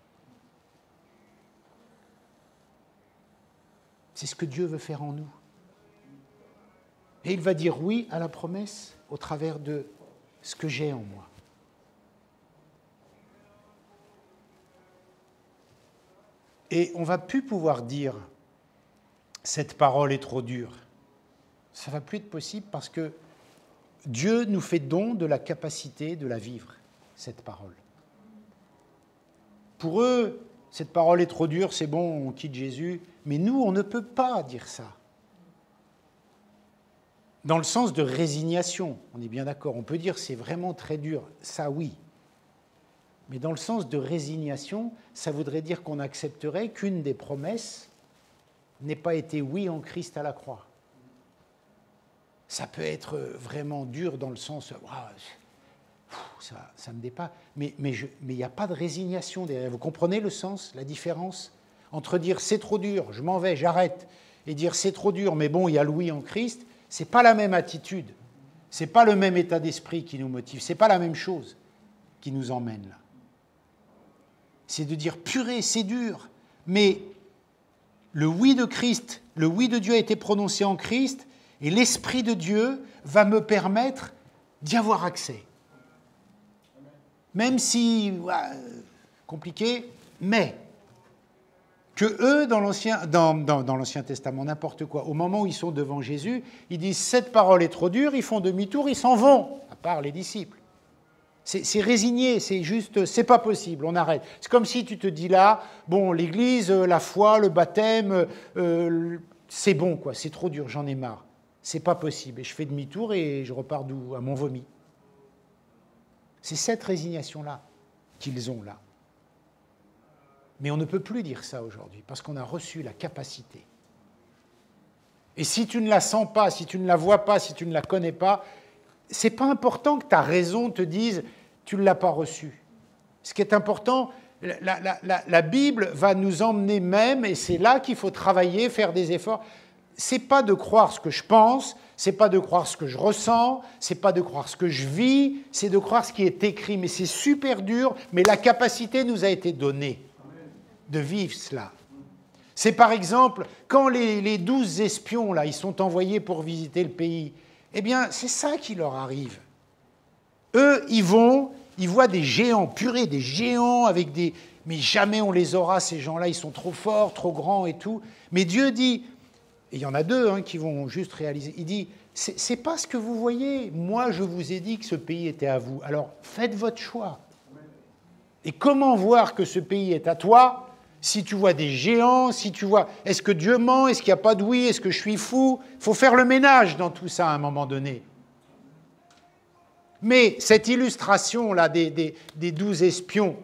C'est ce que Dieu veut faire en nous. Et il va dire oui à la promesse au travers de ce que j'ai en moi. Et on ne va plus pouvoir dire « cette parole est trop dure ». Ça ne va plus être possible parce que Dieu nous fait don de la capacité de la vivre, cette parole. Pour eux, cette parole est trop dure, c'est bon, on quitte Jésus. Mais nous, on ne peut pas dire ça. Dans le sens de résignation, on est bien d'accord. On peut dire c'est vraiment très dur, ça oui. Mais dans le sens de résignation, ça voudrait dire qu'on accepterait qu'une des promesses n'ait pas été oui en Christ à la croix. Ça peut être vraiment dur dans le sens ça me dépasse, mais il n'y a pas de résignation derrière. Vous comprenez le sens, la différence entre dire c'est trop dur, je m'en vais, j'arrête, et dire c'est trop dur, mais bon, il y a le oui en Christ, ce n'est pas la même attitude, ce n'est pas le même état d'esprit qui nous motive, ce n'est pas la même chose qui nous emmène là. C'est de dire, purée, c'est dur, mais le oui de Christ, le oui de Dieu a été prononcé en Christ, et l'Esprit de Dieu va me permettre d'y avoir accès. Même si, compliqué, mais que eux, dans l'Ancien Testament, n'importe quoi, au moment où ils sont devant Jésus, ils disent, cette parole est trop dure, ils font demi-tour, ils s'en vont, à part les disciples. C'est résigné, c'est juste, c'est pas possible, on arrête. C'est comme si tu te dis là, bon, l'Église, la foi, le baptême, c'est bon, quoi, c'est trop dur, j'en ai marre. C'est pas possible. Et je fais demi-tour et je repars d'où? À mon vomi. C'est cette résignation-là qu'ils ont là. Mais on ne peut plus dire ça aujourd'hui, parce qu'on a reçu la capacité. Et si tu ne la sens pas, si tu ne la vois pas, si tu ne la connais pas, ce n'est pas important que ta raison te dise « tu ne l'as pas reçu ». Ce qui est important, la Bible va nous emmener même, et c'est là qu'il faut travailler, faire des efforts. Ce n'est pas de croire ce que je pense, ce n'est pas de croire ce que je ressens, ce n'est pas de croire ce que je vis, c'est de croire ce qui est écrit. Mais c'est super dur, mais la capacité nous a été donnée de vivre cela. C'est par exemple, quand les 12 espions, là, ils sont envoyés pour visiter le pays, eh bien, c'est ça qui leur arrive. Eux, ils vont, ils voient des géants, purée, des géants avec des... Mais jamais on les aura, ces gens-là, ils sont trop forts, trop grands et tout. Mais Dieu dit, et il y en a deux qui vont juste réaliser, il dit, c'est pas ce que vous voyez, moi je vous ai dit que ce pays était à vous, alors faites votre choix. Et comment voir que ce pays est à toi si tu vois des géants, si tu vois, est-ce que Dieu ment, est-ce qu'il n'y a pas de oui, est-ce que je suis fou? Il faut faire le ménage dans tout ça à un moment donné. Mais cette illustration-là des 12 espions,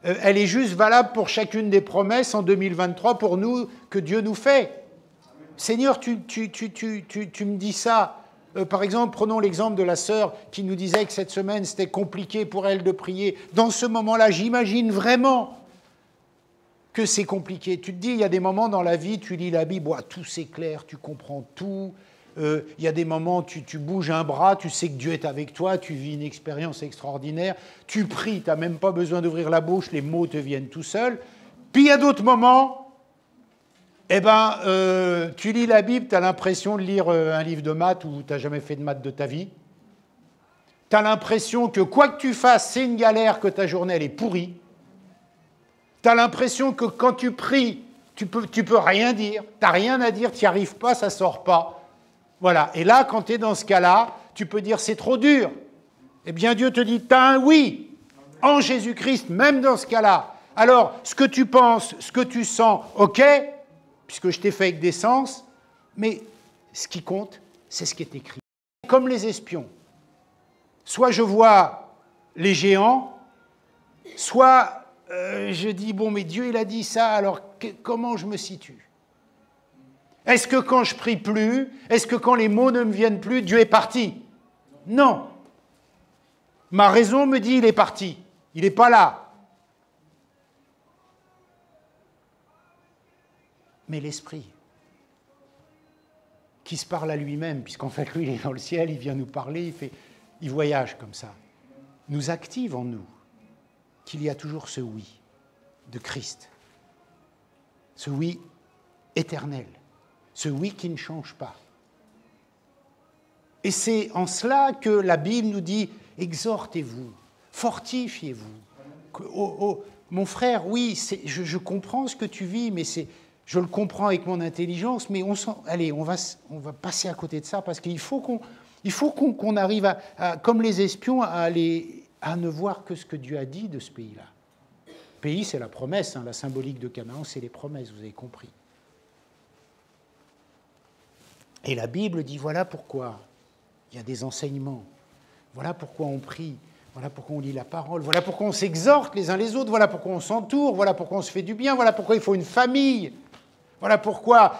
Elle est juste valable pour chacune des promesses en 2023 pour nous, que Dieu nous fait. Seigneur, tu me dis ça. Par exemple, prenons l'exemple de la sœur qui nous disait que cette semaine, c'était compliqué pour elle de prier. Dans ce moment-là, j'imagine vraiment que c'est compliqué. Tu te dis, il y a des moments dans la vie, tu lis la Bible, tout s'éclaire, tu comprends tout. Il y a des moments, tu bouges un bras, tu sais que Dieu est avec toi, tu vis une expérience extraordinaire. Tu pries, tu n'as même pas besoin d'ouvrir la bouche, les mots te viennent tout seuls. Puis il y a d'autres moments... tu lis la Bible, tu as l'impression de lire un livre de maths où tu n'as jamais fait de maths de ta vie. Tu as l'impression que quoi que tu fasses, c'est une galère, que ta journée elle est pourrie. Tu as l'impression que quand tu pries, tu peux rien dire, tu n'as rien à dire, tu n'y arrives pas, ça ne sort pas. Voilà. Et là, quand tu es dans ce cas-là, tu peux dire c'est trop dur. Eh bien, Dieu te dit, tu as un oui en Jésus-Christ, même dans ce cas-là. Alors, ce que tu penses, ce que tu sens, ok, puisque je t'ai fait avec des sens, mais ce qui compte, c'est ce qui est écrit. Comme les espions. Soit je vois les géants, soit je dis, bon, mais Dieu, il a dit ça, alors comment je me situe? Est-ce que quand je prie plus, est-ce que quand les mots ne me viennent plus, Dieu est parti? Non. Ma raison me dit, il est parti. Il n'est pas là. Mais l'Esprit, qui se parle à lui-même, puisqu'en fait, lui, il est dans le ciel, il vient nous parler, il voyage comme ça, nous active en nous qu'il y a toujours ce oui de Christ, ce oui éternel, ce oui qui ne change pas. Et c'est en cela que la Bible nous dit « exhortez-vous, fortifiez-vous ». Mon frère, oui, je comprends ce que tu vis, mais je le comprends avec mon intelligence, mais allez, on va passer à côté de ça, parce qu'il faut qu'on arrive, comme les espions, à ne voir que ce que Dieu a dit de ce pays-là. Le pays, c'est la promesse, la symbolique de Canaan, c'est les promesses, vous avez compris. Et la Bible dit, voilà pourquoi il y a des enseignements, voilà pourquoi on prie, voilà pourquoi on lit la parole, voilà pourquoi on s'exhorte les uns les autres, voilà pourquoi on s'entoure, voilà pourquoi on se fait du bien, voilà pourquoi il faut une famille. Voilà pourquoi,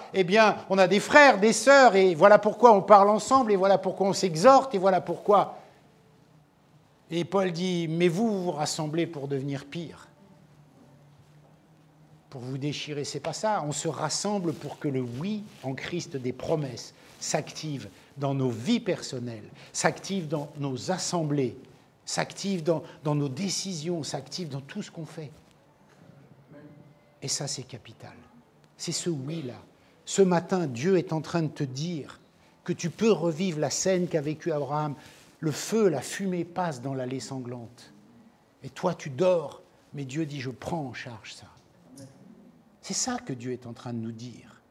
on a des frères, des sœurs, et voilà pourquoi on parle ensemble, et voilà pourquoi on s'exhorte, et voilà pourquoi. Et Paul dit, mais vous vous rassemblez pour devenir pire, pour vous déchirer, c'est pas ça. On se rassemble pour que le oui en Christ des promesses s'active dans nos vies personnelles, s'active dans nos assemblées, s'active dans nos décisions, s'active dans tout ce qu'on fait. Et ça, c'est capital. C'est ce oui-là. Ce matin, Dieu est en train de te dire que tu peux revivre la scène qu'a vécue Abraham. Le feu, la fumée passe dans l'allée sanglante. Et toi, tu dors, mais Dieu dit, je prends en charge ça. C'est ça que Dieu est en train de nous dire.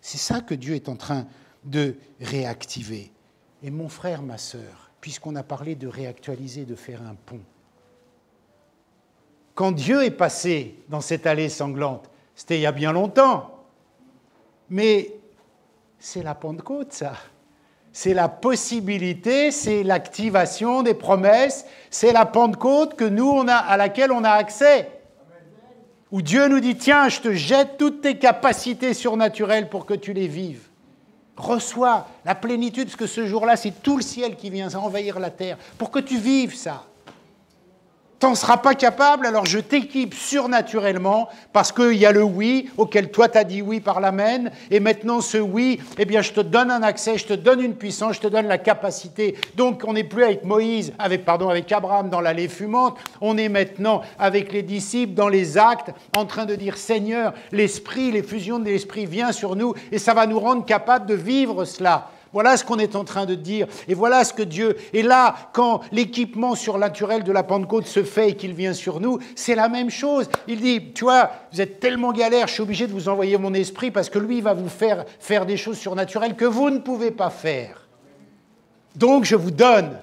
C'est ça que Dieu est en train de réactiver. Et mon frère, ma sœur, puisqu'on a parlé de réactualiser, de faire un pont, quand Dieu est passé dans cette allée sanglante, c'était il y a bien longtemps. Mais c'est la Pentecôte, ça. C'est la possibilité, c'est l'activation des promesses, c'est la Pentecôte à laquelle on a accès. Où Dieu nous dit, tiens, je te jette toutes tes capacités surnaturelles pour que tu les vives. Reçois la plénitude, parce que ce jour-là, c'est tout le ciel qui vient envahir la terre, pour que tu vives ça. T'en seras pas capable, alors je t'équipe surnaturellement, parce qu'il y a le oui, auquel toi t'as dit oui par l'amen, et maintenant ce oui, je te donne un accès, je te donne une puissance, je te donne la capacité. Donc on n'est plus avec avec Abraham dans l'allée fumante, on est maintenant avec les disciples dans les actes, en train de dire Seigneur, l'Esprit, l'effusion de l'Esprit vient sur nous, et ça va nous rendre capables de vivre cela. Voilà ce qu'on est en train de dire. Et voilà ce que Dieu... Et là, quand l'équipement surnaturel de la Pentecôte se fait et qu'il vient sur nous, c'est la même chose. Il dit, tu vois, vous êtes tellement galère, je suis obligé de vous envoyer mon esprit parce que lui, il va vous faire des choses surnaturelles que vous ne pouvez pas faire. Donc, je vous donne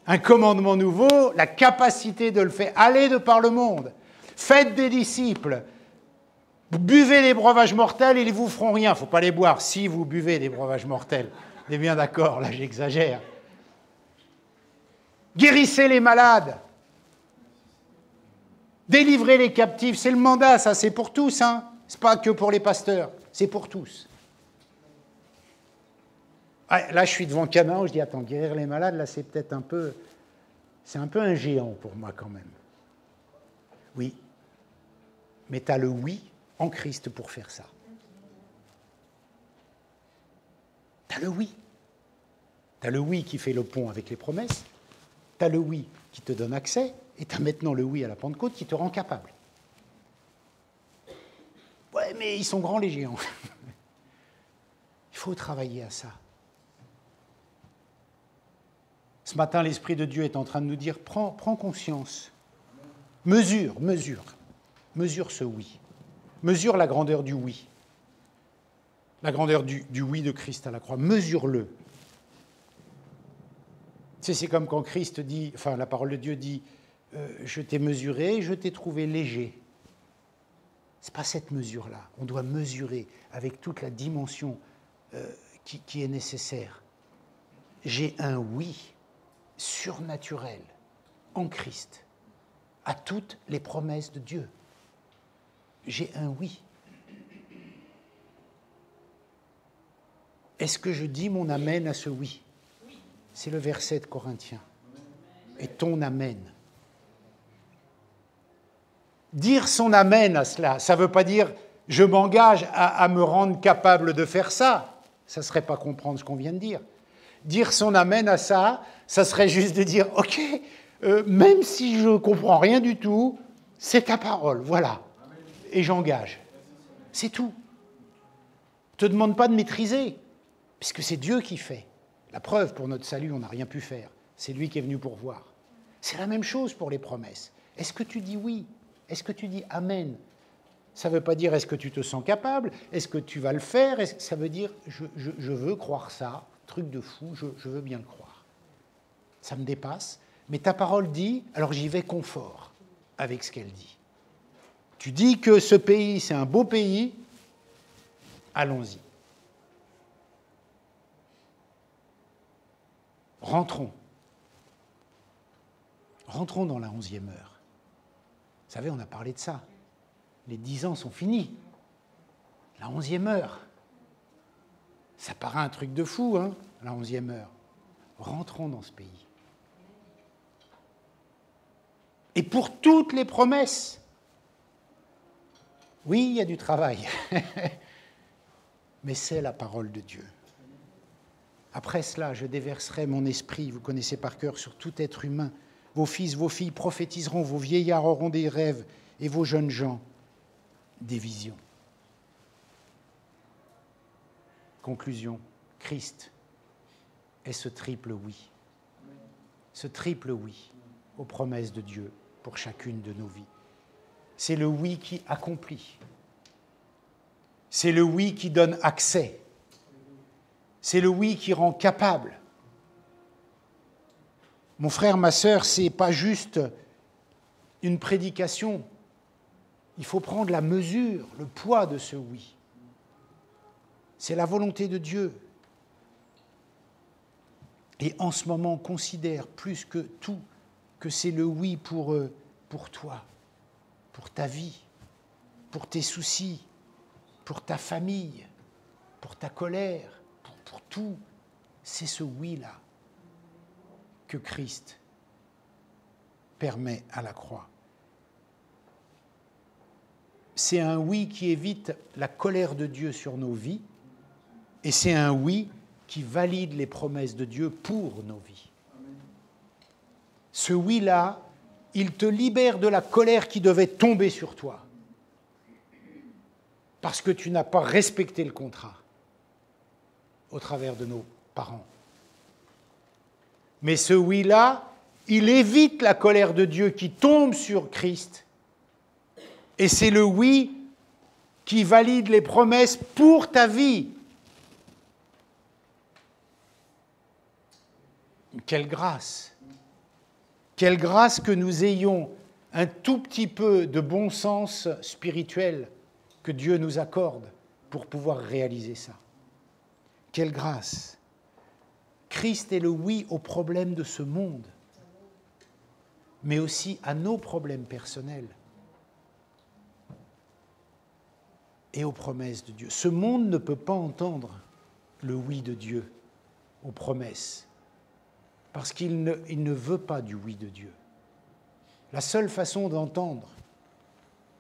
un commandement nouveau, la capacité de le faire. Allez de par le monde. Faites des disciples. Vous buvez des breuvages mortels, ils ne vous feront rien. Il ne faut pas les boire si vous buvez des breuvages mortels. On est bien d'accord, là j'exagère. Guérissez les malades. Délivrer les captifs, c'est le mandat, ça, c'est pour tous, hein. C'est pas que pour les pasteurs, c'est pour tous. Ah, là, je suis devant Canaan, je dis, attends, guérir les malades, là, c'est peut-être un peu... C'est un peu un géant pour moi, quand même. Oui. Mais tu as le oui en Christ pour faire ça. Tu as le oui. Tu as le oui qui fait le pont avec les promesses. Tu as le oui qui te donne accès. Et tu as maintenant le oui à la Pentecôte qui te rend capable. Ouais, mais ils sont grands, les géants. Il faut travailler à ça. Ce matin, l'Esprit de Dieu est en train de nous dire, prends conscience. Mesure ce oui. Mesure la grandeur du oui. La grandeur du oui de Christ à la croix. Mesure-le. Tu sais, c'est comme quand Christ dit, enfin la parole de Dieu dit, je t'ai mesuré, je t'ai trouvé léger. Ce n'est pas cette mesure-là. On doit mesurer avec toute la dimension qui est nécessaire. J'ai un oui surnaturel en Christ à toutes les promesses de Dieu. J'ai un oui. Est-ce que je dis mon amen à ce oui? C'est le verset de Corinthiens. Et ton amen. Dire son amen à cela, ça ne veut pas dire je m'engage à me rendre capable de faire ça. Ça ne serait pas comprendre ce qu'on vient de dire. Dire son amen à ça, ça serait juste de dire ok, même si je ne comprends rien du tout, c'est ta parole, voilà. Et j'engage. C'est tout. On ne te demande pas de maîtriser, puisque c'est Dieu qui fait. La preuve, pour notre salut, on n'a rien pu faire. C'est lui qui est venu pourvoir. C'est la même chose pour les promesses. Est-ce que tu dis oui? Est-ce que tu dis amen? Ça ne veut pas dire est-ce que tu te sens capable? Est-ce que tu vas le faire? Ça veut dire je veux croire ça, truc de fou, je veux bien le croire. Ça me dépasse, mais ta parole dit, alors j'y vais confort avec ce qu'elle dit. Tu dis que ce pays, c'est un beau pays, allons-y. Rentrons. Rentrons dans la 11e heure. Vous savez, on a parlé de ça. Les 10 ans sont finis. La 11e heure. Ça paraît un truc de fou, hein, la 11e heure. Rentrons dans ce pays. Et pour toutes les promesses, oui, il y a du travail, mais c'est la parole de Dieu. Après cela, je déverserai mon esprit, vous connaissez par cœur, sur tout être humain. Vos fils, vos filles prophétiseront, vos vieillards auront des rêves, et vos jeunes gens des visions. Conclusion, Christ est ce triple oui. Ce triple oui aux promesses de Dieu pour chacune de nos vies. C'est le oui qui accomplit. C'est le oui qui donne accès. C'est le oui qui rend capable. Mon frère, ma sœur, ce n'est pas juste une prédication. Il faut prendre la mesure, le poids de ce oui. C'est la volonté de Dieu. Et en ce moment, considère plus que tout que c'est le oui pour toi, pour ta vie, pour tes soucis, pour ta famille, pour ta colère, pour tout. C'est ce oui-là que Christ permet à la croix. C'est un oui qui évite la colère de Dieu sur nos vies, et c'est un oui qui valide les promesses de Dieu pour nos vies. Ce oui-là, il te libère de la colère qui devait tomber sur toi, parce que tu n'as pas respecté le contrat au travers de nos parents. Mais ce oui-là, il évite la colère de Dieu qui tombe sur Christ, et c'est le oui qui valide les promesses pour ta vie. Quelle grâce! Quelle grâce que nous ayons un tout petit peu de bon sens spirituel que Dieu nous accorde pour pouvoir réaliser ça. Quelle grâce! Christ est le oui aux problèmes de ce monde, mais aussi à nos problèmes personnels. et aux promesses de Dieu. Ce monde ne peut pas entendre le oui de Dieu aux promesses, parce qu'il ne veut pas du oui de Dieu. La seule façon d'entendre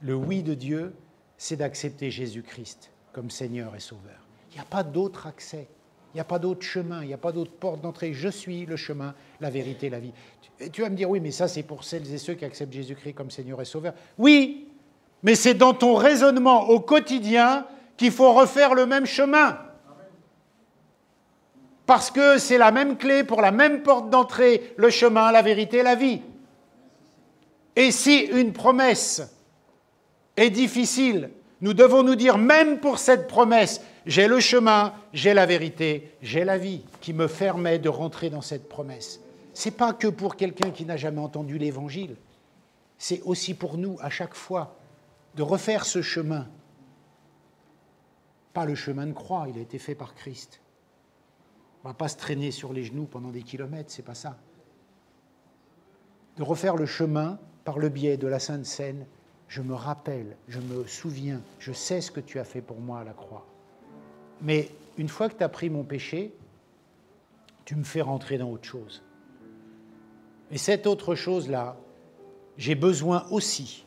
le oui de Dieu, c'est d'accepter Jésus-Christ comme Seigneur et Sauveur. Il n'y a pas d'autre accès, il n'y a pas d'autre chemin, il n'y a pas d'autre porte d'entrée. Je suis le chemin, la vérité, la vie. Tu vas me dire, oui, mais ça c'est pour celles et ceux qui acceptent Jésus-Christ comme Seigneur et Sauveur. Oui, mais c'est dans ton raisonnement au quotidien qu'il faut refaire le même chemin. Parce que c'est la même clé pour la même porte d'entrée, le chemin, la vérité, la vie. Et si une promesse est difficile, nous devons nous dire, même pour cette promesse, j'ai le chemin, j'ai la vérité, j'ai la vie qui me permet de rentrer dans cette promesse. Ce n'est pas que pour quelqu'un qui n'a jamais entendu l'Évangile, c'est aussi pour nous, à chaque fois, de refaire ce chemin. Pas le chemin de croix, il a été fait par Christ. On ne va pas se traîner sur les genoux pendant des kilomètres, c'est pas ça. De refaire le chemin par le biais de la Sainte Seine, je me rappelle, je me souviens, je sais ce que tu as fait pour moi à la croix. Mais une fois que tu as pris mon péché, tu me fais rentrer dans autre chose. Et cette autre chose-là, j'ai besoin aussi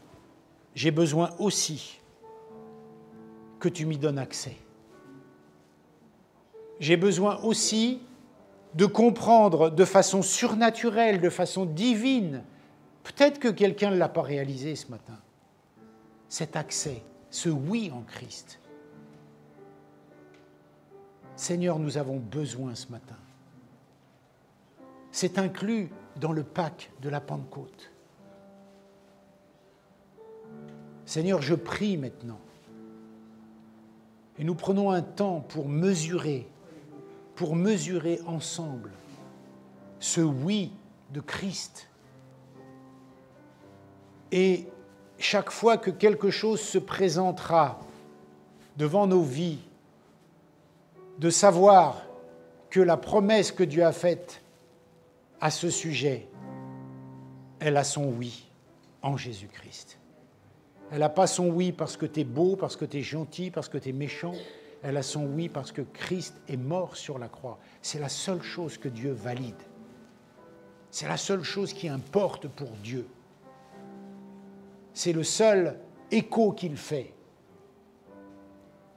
que tu m'y donnes accès. J'ai besoin aussi de comprendre de façon surnaturelle, de façon divine, peut-être que quelqu'un ne l'a pas réalisé ce matin, cet accès, ce oui en Christ. Seigneur, nous avons besoin ce matin. C'est inclus dans le Pâques de la Pentecôte. Seigneur, je prie maintenant. Et nous prenons un temps pour mesurer ensemble ce oui de Christ. Et chaque fois que quelque chose se présentera devant nos vies, de savoir que la promesse que Dieu a faite à ce sujet, elle a son oui en Jésus-Christ. Elle n'a pas son oui parce que tu es beau, parce que tu es gentil, parce que tu es méchant. Elle a son oui parce que Christ est mort sur la croix. C'est la seule chose que Dieu valide. C'est la seule chose qui importe pour Dieu. C'est le seul écho qu'il fait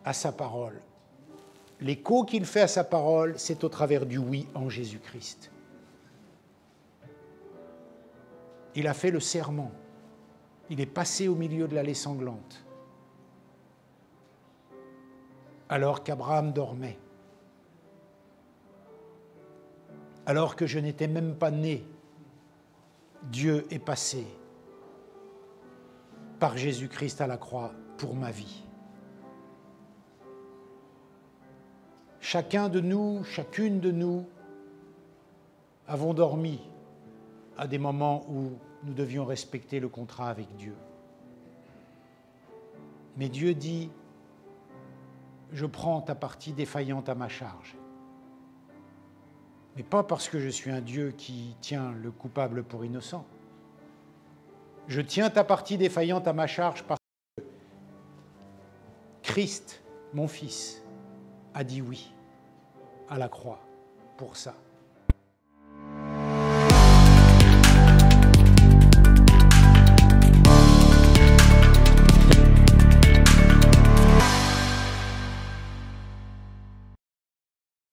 à sa parole. L'écho qu'il fait à sa parole, c'est au travers du oui en Jésus-Christ. Il a fait le serment. Il est passé au milieu de l'allée sanglante, alors qu'Abraham dormait, alors que je n'étais même pas né. Dieu est passé par Jésus-Christ à la croix pour ma vie. Chacun de nous, chacune de nous, avons dormi à des moments où nous devions respecter le contrat avec Dieu. Mais Dieu dit, je prends ta partie défaillante à ma charge. Mais pas parce que je suis un Dieu qui tient le coupable pour innocent. Je tiens ta partie défaillante à ma charge parce que Christ, mon Fils, a dit oui à la croix pour ça.